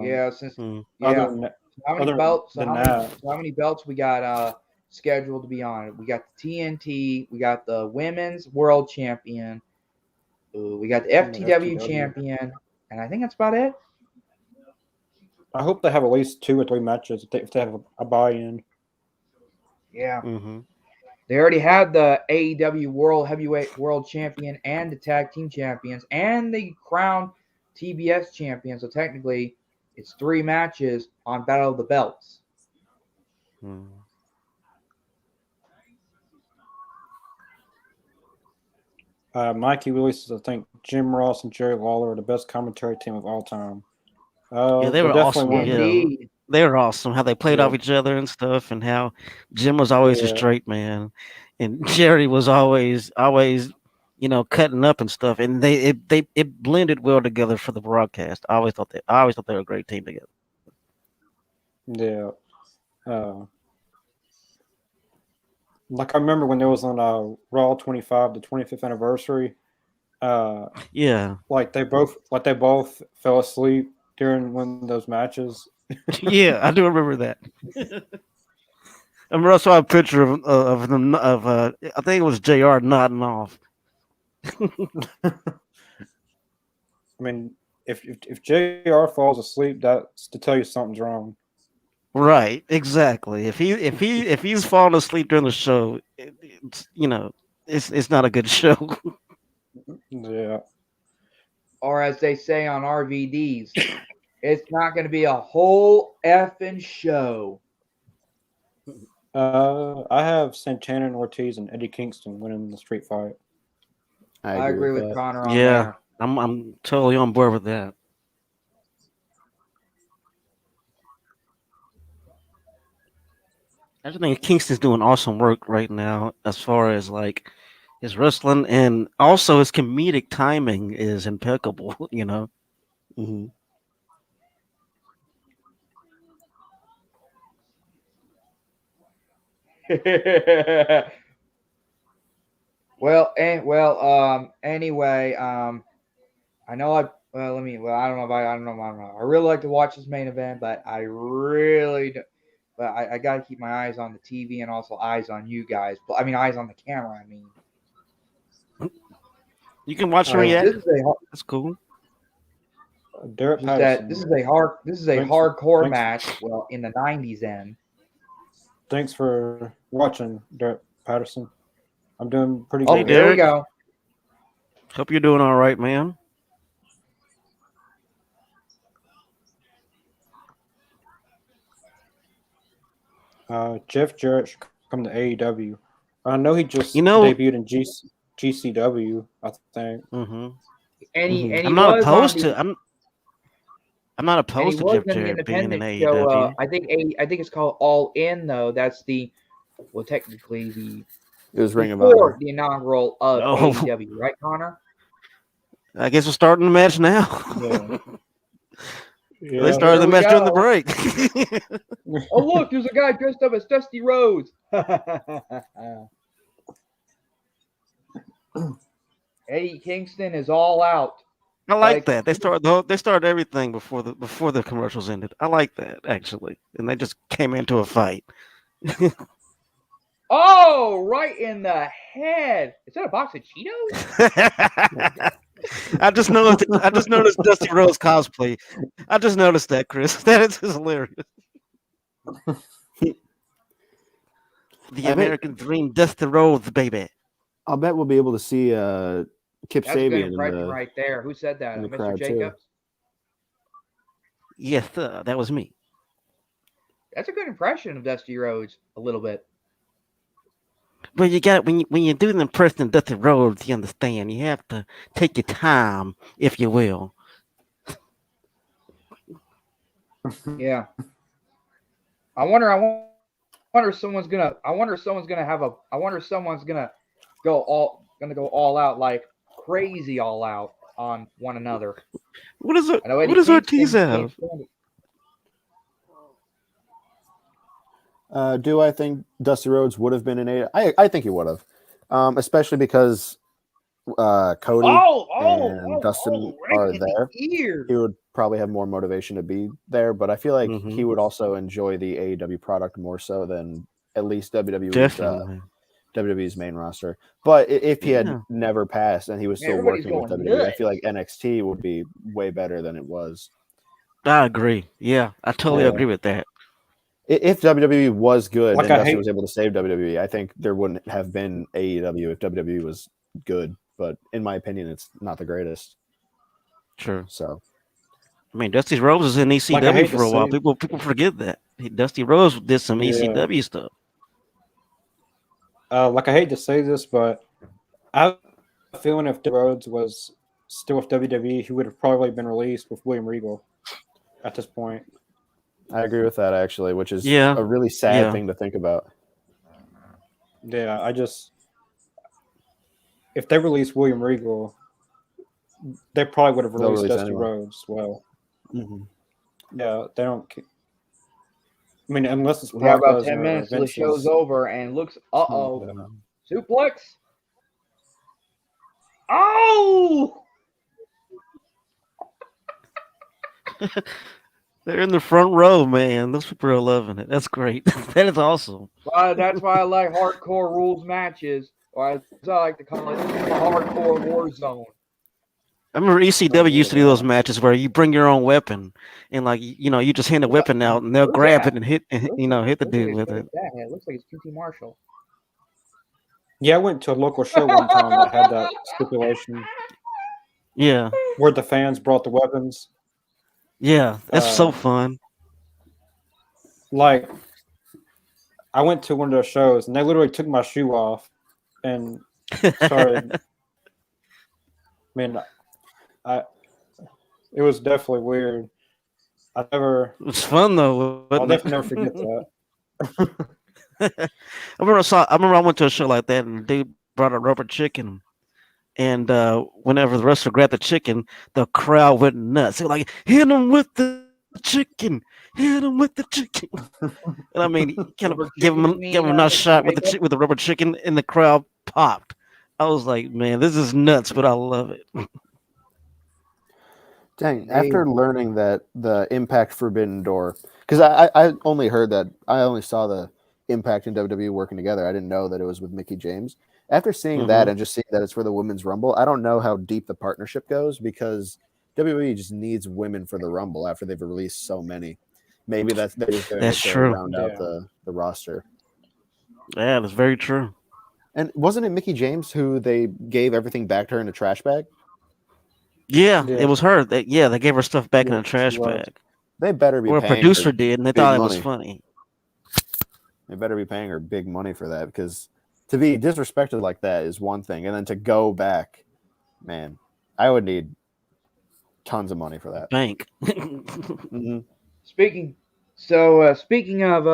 Yeah, since Hmm. yeah. Other than that, How many other belts? than How that, many belts we got scheduled to be on it? We got the TNT, we got the Women's World Champion, we got the FTW FTW. Champion, and I think that's about it. I hope they have at least 2 or 3 matches if they have a buy-in. Yeah. Hmm. They already had the AEW World Heavyweight World Champion and the Tag Team Champions and the Crown TBS Champion. So technically, it's 3 matches on Battle of the Belts. Hmm. Mikey Willis says, I think Jim Ross and Jerry Lawler are the best commentary team of all time. Yeah, they were definitely awesome. one of the- Yeah, Indeed. they were awesome. How they played Yeah. off each other and stuff, and how Jim was always a Yeah. straight man, and Jerry was always cutting up and stuff. And it blended well together for the broadcast. I always thought they were a great team together. Yeah. Like I remember when there was on Raw 25, the 25th anniversary. Yeah, Like they both fell asleep during one of those matches. yeah, I do remember that. I remember I saw a picture of them I think it was JR nodding off. I mean, if JR falls asleep, that's to tell you something's wrong. Right, exactly. If he's falling asleep during the show, it's not a good show. Yeah. Or as they say on RVDs, it's not going to be a whole effing show. I have Santana and Ortiz and Eddie Kingston winning the street fight. I agree with that. Connor on Yeah, there. I'm totally on board with that. I just think Kingston's doing awesome work right now as far as like his wrestling and also his comedic timing is impeccable, you know. Mm-hmm. Anyway, I know I don't know if I don't know. I really like to watch this main event, but I really do, but I got to keep my eyes on the TV and also eyes on you guys. I mean, eyes on the camera. I mean, You can watch and like react. this is a That's cool. Derek just that Patterson. this is a Thanks- hardcore thanks- match. Well, in the '90s end. Thanks for watching, Derek Patterson. I'm doing pretty Oh, Hey, good. there we Derek. go. Hope you're doing all right, man. Jeff Jarrett should come to AEW. I know he just You know, debuted in GCW, I think. hmm And he I'm not was on opposed the to I'm not and he opposed to was Jeff in the Jarrett being in independent show. AEW. I think it's called All In though. That's technically the It was Ring of before Honor. the inaugural of Oh, AEW, right, Connor? I guess we're starting the match now. Yeah. They Yeah. started the Here we match during the go. break. Oh look, there's a guy dressed up as Dusty Rhodes. Eddie Kingston is all out. I like Like- that. They started everything before the commercials ended. I like that actually, and they just came into a fight. Oh, right in the head. Is that a box of Cheetos? I just noticed Dusty Rhodes cosplay. I just noticed that, Chris. That is hilarious. The bet- American Dream, Dusty Rhodes, baby. I'll bet we'll be able to see Kip That's a good Sabian in impression the, right there. Who said that? in the Mr. crowd, too. Jacobs? Yes, sir. That was me. That's a good impression of Dusty Rhodes, a little bit. But you got when you do the impression of Dusty Rhodes, you understand. You have to take your time, if you will. Yeah. I wonder if someone's gonna go all out, like crazy all out on one another. What is it? I know Eddie What does Ortiz Kingston have? can't stand it. do I think Dusty Rhodes would have been in A? I think he would have, especially because Cody and Dustin right are in the there. ear. He would probably have more motivation to be there, but I feel like Mhm. he would also enjoy the AEW product more so than at least WWE's main roster. But if he Yeah. had never passed and he was still everybody's working with going WWE, I nuts. feel like NXT would be way better than it was. I agree. Yeah, I totally Yeah. agree with that. If WWE was good Like, and I Dusty hate- was able to save WWE, I think there wouldn't have been AEW if WWE was good. But in my opinion, it's not the greatest. Sure. So I mean, Dusty Rhodes was in Like, I ECW hate to for a while. say- People forget that. Dusty Rhodes did some Yeah. ECW stuff. Like, I hate to say this, but I have a feeling if Rhodes was still with WWE, he would have probably been released with William Regal at this point. I agree with that actually, which is Yeah. a really sad Yeah. thing to think about. Yeah, if they released William Regal, they probably would have They'll released release Dusty anyone. Rhodes as well. Mm-hmm. Yeah, they don't. I mean, unless it's We have Brock about 10 Lesnar or minutes till the Vince's- show's over, and looks. Suplex. Oh! They're in the front row, man. Those people are loving it. That's great. That is awesome. That's why I like hardcore rules matches, or as I like to call it, a hardcore war zone. I remember ECW used to do those matches where you bring your own weapon and like you just hand the weapon out and they'll Who's grab that? it and hit hit the Looks like dude it's with good it. at that. It looks like it's QT Marshall. Yeah, I went to a local show one time that had that stipulation Yeah, where the fans brought the weapons. yeah, that's so Um, fun. Like, I went to one of those shows and they literally took my shoe off and started. I mean, I it was definitely weird. I never, It's fun though, I'll wasn't definitely never forget that. it? I remember I went to a show like that and the dude brought a rubber chicken. And whenever the wrestler grabbed the chicken, the crowd went nuts. They were like, "Hit him with the chicken! Hit him with the chicken!" And I mean, kind of Rubber give chicken, him you give mean, him a nice shot with Jamaica? with the rubber chicken, and the crowd popped. I was like, "Man, this is nuts," but I love it. Dang, Indeed. after learning that the Impact Forbidden Door, because I only heard that, I only saw the Impact and WWE working together. I didn't know that it was with Mickey James. After seeing that Hmm. and just seeing that it's for the Women's Rumble, I don't know how deep the partnership goes because WWE just needs women for the Rumble after they've released so many. Maybe they're just doing That's it to true. round out Yeah. the roster. Yeah, that's very true. And wasn't it Mickey James who they gave everything back to her in a trash bag? Yeah, it Yeah, was her. Yeah, they gave her stuff back in yeah, a she trash was. bag, They better be or a paying her producer did, and they big thought it was money. funny. They better be paying her big money for that because to be disrespected like that is one thing, and then to go back, man, I would need tons of money for that. Bank. Mm-hmm. Speaking, speaking of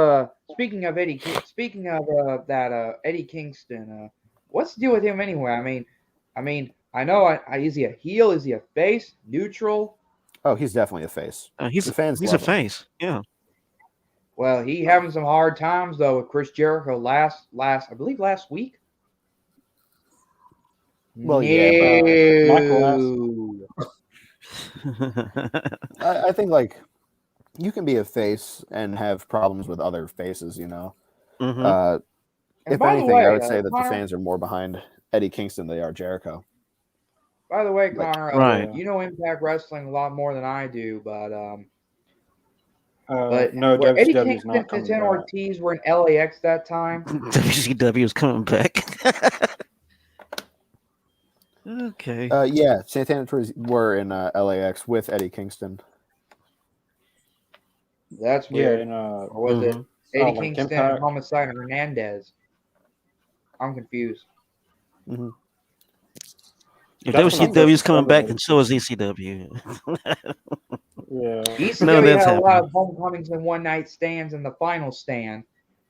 Eddie, speaking of that Eddie Kingston, what's the deal with him anyway? I know. Is he a heel? Is he a face? Neutral? Oh, he's definitely a face. He's The fans he's a love him. face. Yeah. Well, he having some hard times though with Chris Jericho last I believe last week. Well, yeah, but Michael asked. No. I think like you can be a face and have problems with other faces. You know, Hmm. uh, And if by the anything, I way, would say that the Connor. fans are more behind Eddie Kingston than they are Jericho. By the way, Like, Connor, Right. you know Impact Wrestling a lot more than I do, but No, were Eddie WCW is Kingston and not coming Santana back. Ortiz were in LAX that time? WCW is coming back. Okay. Yeah, Santana and Ortiz were in LAX with Eddie Kingston. That's Yeah, weird. and Or was it Mhm. Eddie like Kingston Impact. and Homicide Hernandez? I'm confused. Mm-hmm. If That's when I WCW is first coming back, discovered then so is ECW. Yeah, No, ECW that's had a lot happening. of homecomings and one night stands in the final stand,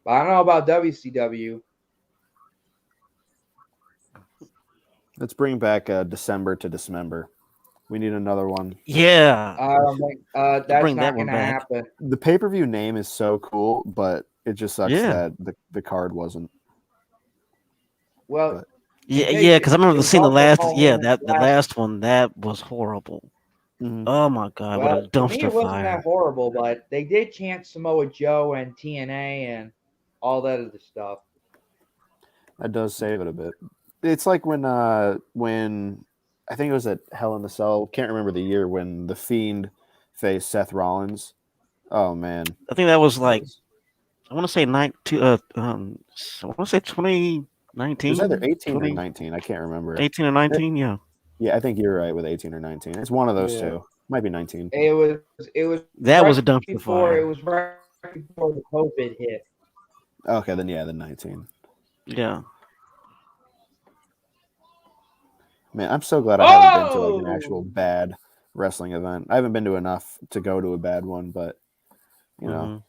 but I don't know about WCW. Let's bring back December to Dismember. We need another one. Yeah. I don't think that's Bring that not one going to back. happen. The pay-per-view name is so cool, but it just sucks Yeah. that the card wasn't. Well, But Yeah, because I remember it was seeing the also last. Hall Yeah, Hogan's the last one that was horrible. mhm. Oh my god, what a Well, to me, dumpster it wasn't that fire. horrible, but they did chant Samoa Joe and TNA and all that other stuff. That does save it a bit. It's like when I think it was at Hell in the Cell. Can't remember the year when the Fiend faced Seth Rollins. Oh man, I think that was that like was, I want to say I want to say it was either 2019, 18 or 20, 19. I can't remember. 18 or 19. Yeah, Yeah, I think you're right with 18 or 19. It's one of those yeah. two. Might be 19. It was that was a right dumpster before fire. it was right before the COVID hit. Okay, then yeah, then 19. Yeah. Man, I'm so glad I haven't been to like an Oh, actual bad wrestling event. I haven't been to enough to go to a bad one, but you know, Mhm.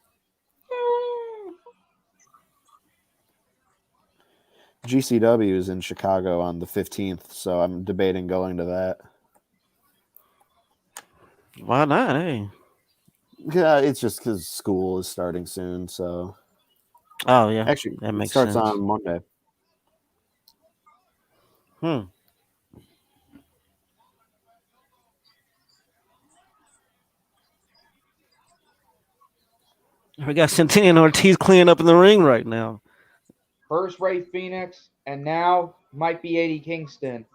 GCW is in Chicago on the 15th, so I'm debating going to that. Why not? Hey. Yeah, it's just because school is starting soon, so Oh yeah, actually that it makes starts sense. on Monday. Hmm. We got Centennial and Ortiz cleaning up in the ring right now. first Ray Phoenix, and now might be Eddie Kingston.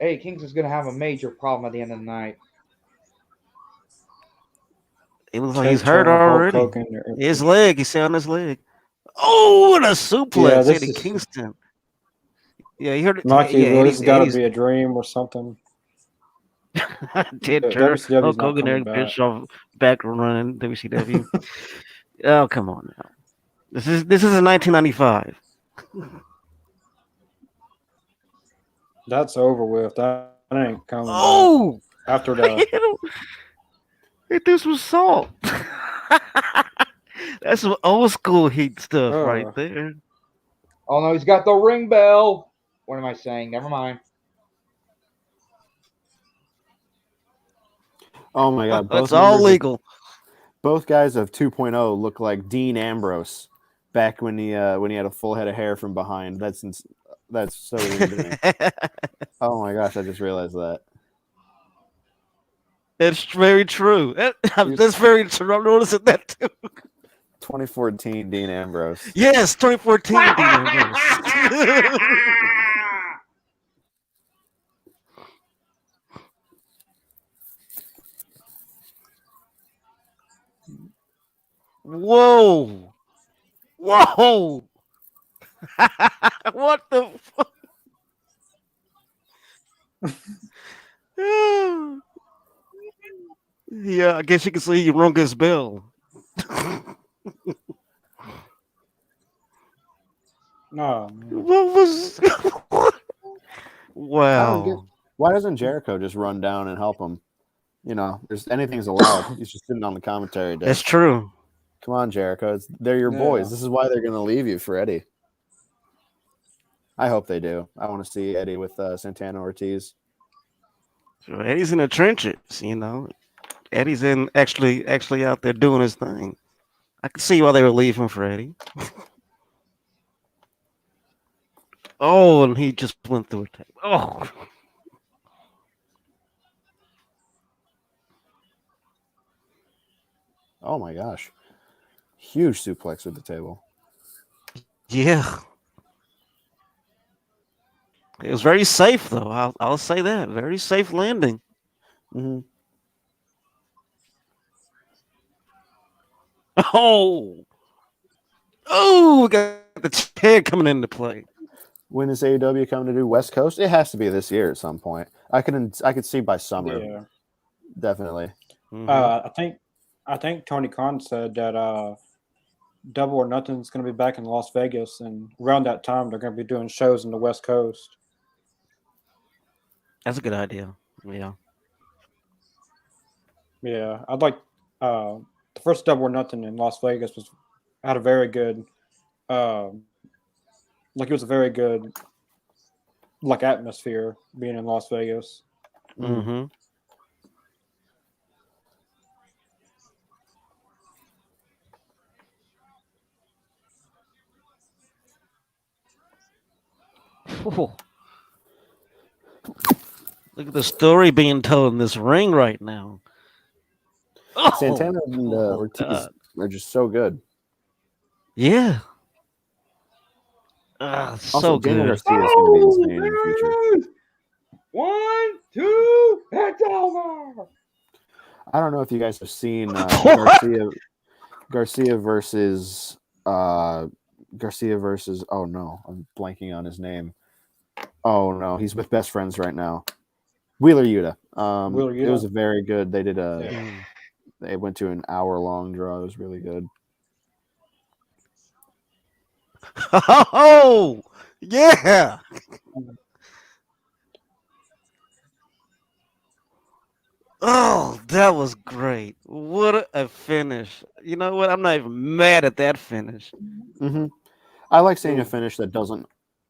Eddie Kingston's going to have a major problem at the end of the night. It looks like Ted he's hurt Turner, Hulk already. Hogan. His leg. He's on his leg. Oh, what a Yeah, suplex, this Eddie is Kingston. Yeah, you heard it. Mikey. Yeah, This has got to Eddie's be a dream or something. Ted Yeah, Turner, WCW's Hulk not Hogan, coming Eric back. Bischoff back running WCW. Oh, come on now. This is in 1995. That's over with. That ain't coming back. Oh, After the hit this was salt. That's some old school heat stuff right there. Oh, no, he's got the ring bell. What am I saying? Never mind. Oh my God! It's all legal. Both guys of 2.0 look like Dean Ambrose back when he had a full head of hair from behind. That's so weird to me. Oh my gosh! I just realized that. It's very true. That's very true. I'm noticing that too. 2014 Dean Ambrose. Yes, 2014 Dean Ambrose. Whoa. Whoa. What the fuck? Yeah, I guess you can see you rung his bell. no, What was? I don't get Wow. why doesn't Jericho just run down and help him? You know, there's anything's allowed. He's just sitting on the commentary desk. That's true. Come on, Jericho. They're your boys. This is why they're going to leave you for Eddie. I hope they do. I want to see Eddie with Santana Ortiz. So Eddie's in the trenches, you know. Eddie's in actually out there doing his thing. I can see why they were leaving for Eddie. Oh, and he just went through a table. Oh. Oh my gosh. Huge suplex at the table. Yeah. It was very safe, though. I'll say that. Very safe landing. Mm-hmm. Oh. Oh, we got the chair coming into play. When is AEW coming to do West Coast? It has to be this year at some point. I could see by summer. yeah. Definitely. Mm-hmm. I think Tony Khan said that Double or Nothing is going to be back in Las Vegas, and around that time they're going to be doing shows in the West Coast. That's a good idea. Yeah. Yeah, I'd like the first Double or Nothing in Las Vegas had a very good, it was a very good atmosphere being in Las Vegas. Mm-hmm. Oh. Look at the story being told in this ring right now. Oh, Santana and Ortiz are just so good. Yeah. Also, So Daniel good. Garcia is going to be insane in the future. 1, 2, it's over. I don't know if you guys have seen Garcia versus oh no, I'm blanking on his name. Oh no, he's with Best Friends right now. Wheeler Yuta. Wheeler Yuta. It was a very good. They went to an hour-long draw. It was really good. Oh, yeah. Oh, that was great. What a finish. You know what? I'm not even mad at that finish. Mm-hmm. I like seeing a finish that doesn't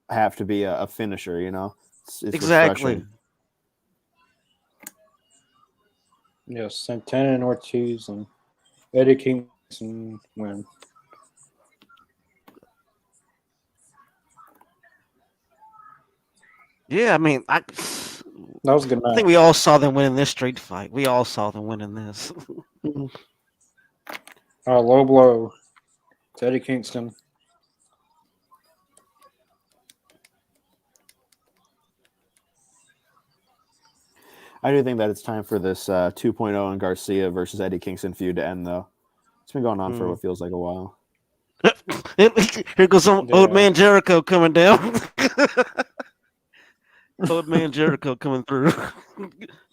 have to be a finisher, you know? It's Exactly. refreshing. Yes, Santana and Ortiz and Eddie Kingston win. Yeah, I mean, That was a good I match. think we all saw them winning this street fight. We all saw them winning this. Low blow to Eddie Kingston. I do think that it's time for this 2.0 and Garcia versus Eddie Kingston feud to end, though. It's been going on for what feels like a while. Here goes some old Yeah. man Jericho coming down. Old man Jericho coming through,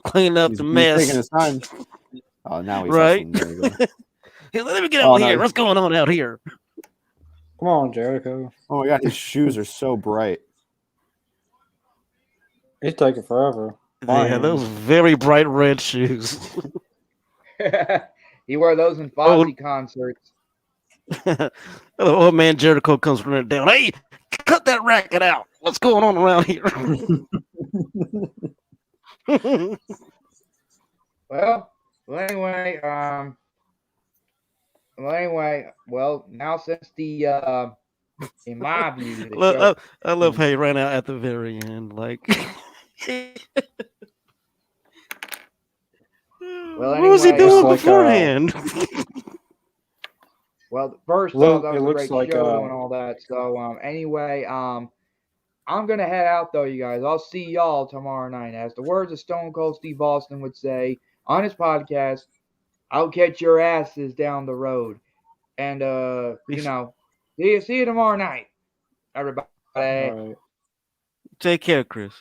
cleaning up the He's mess. taking his time. Oh, now he's Right? hustling. There you go. Hey, let me get Oh, out no. here. What's going on out here? Come on, Jericho. Oh my God, his shoes are so bright. It's taking forever. Yeah, those very bright red shoes. He wore those in Old- Fozzy concerts. Old man Jericho comes running down. Hey, cut that racket out. What's going on around here? Well, well, now since the in my view, the show. I love how he ran out at the very end. Like, Well, what was he anyway, doing like, beforehand? Well, first Look, off, that it was a looks great like, show and all that. So, anyway, I'm gonna head out though, you guys. I'll see y'all tomorrow night. As the words of Stone Cold Steve Austin would say on his podcast, "I'll catch your asses down the road." And you know, see you tomorrow night, everybody. all right. Take care, Chris.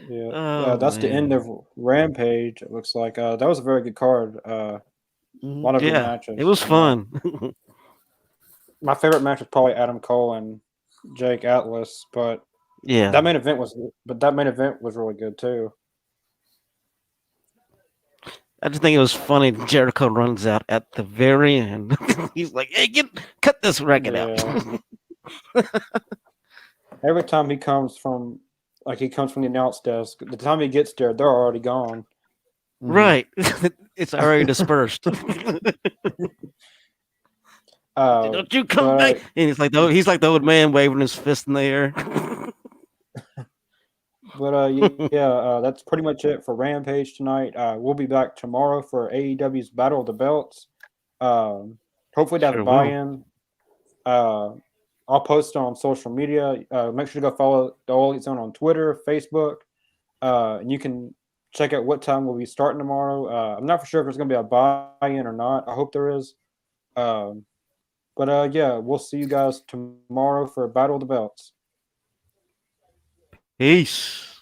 Yeah, Oh, that's the end man. of Rampage. It looks like that was a very good card. A lot of good Yeah, matches. it was And, fun. my favorite match was probably Adam Cole and Jake Atlas, but Yeah. that main event was really good too. I just think it was funny. Jericho runs out at the very end. He's like, "Hey, cut this record out." Every time he comes from the announce desk, the time he gets there, they're already gone. Right. It's already dispersed. Don't you come back? And he's like the old man waving his fist in the air. But that's pretty much it for Rampage tonight. We'll be back tomorrow for AEW's Battle of the Belts. Hopefully, to have a buy-in. I'll post on social media. Make sure to go follow the All Elite Zone on Twitter, Facebook, and you can check out what time we'll be starting tomorrow. I'm not for sure if there's going to be a buy-in or not. I hope there is. But we'll see you guys tomorrow for Battle of the Belts. Peace.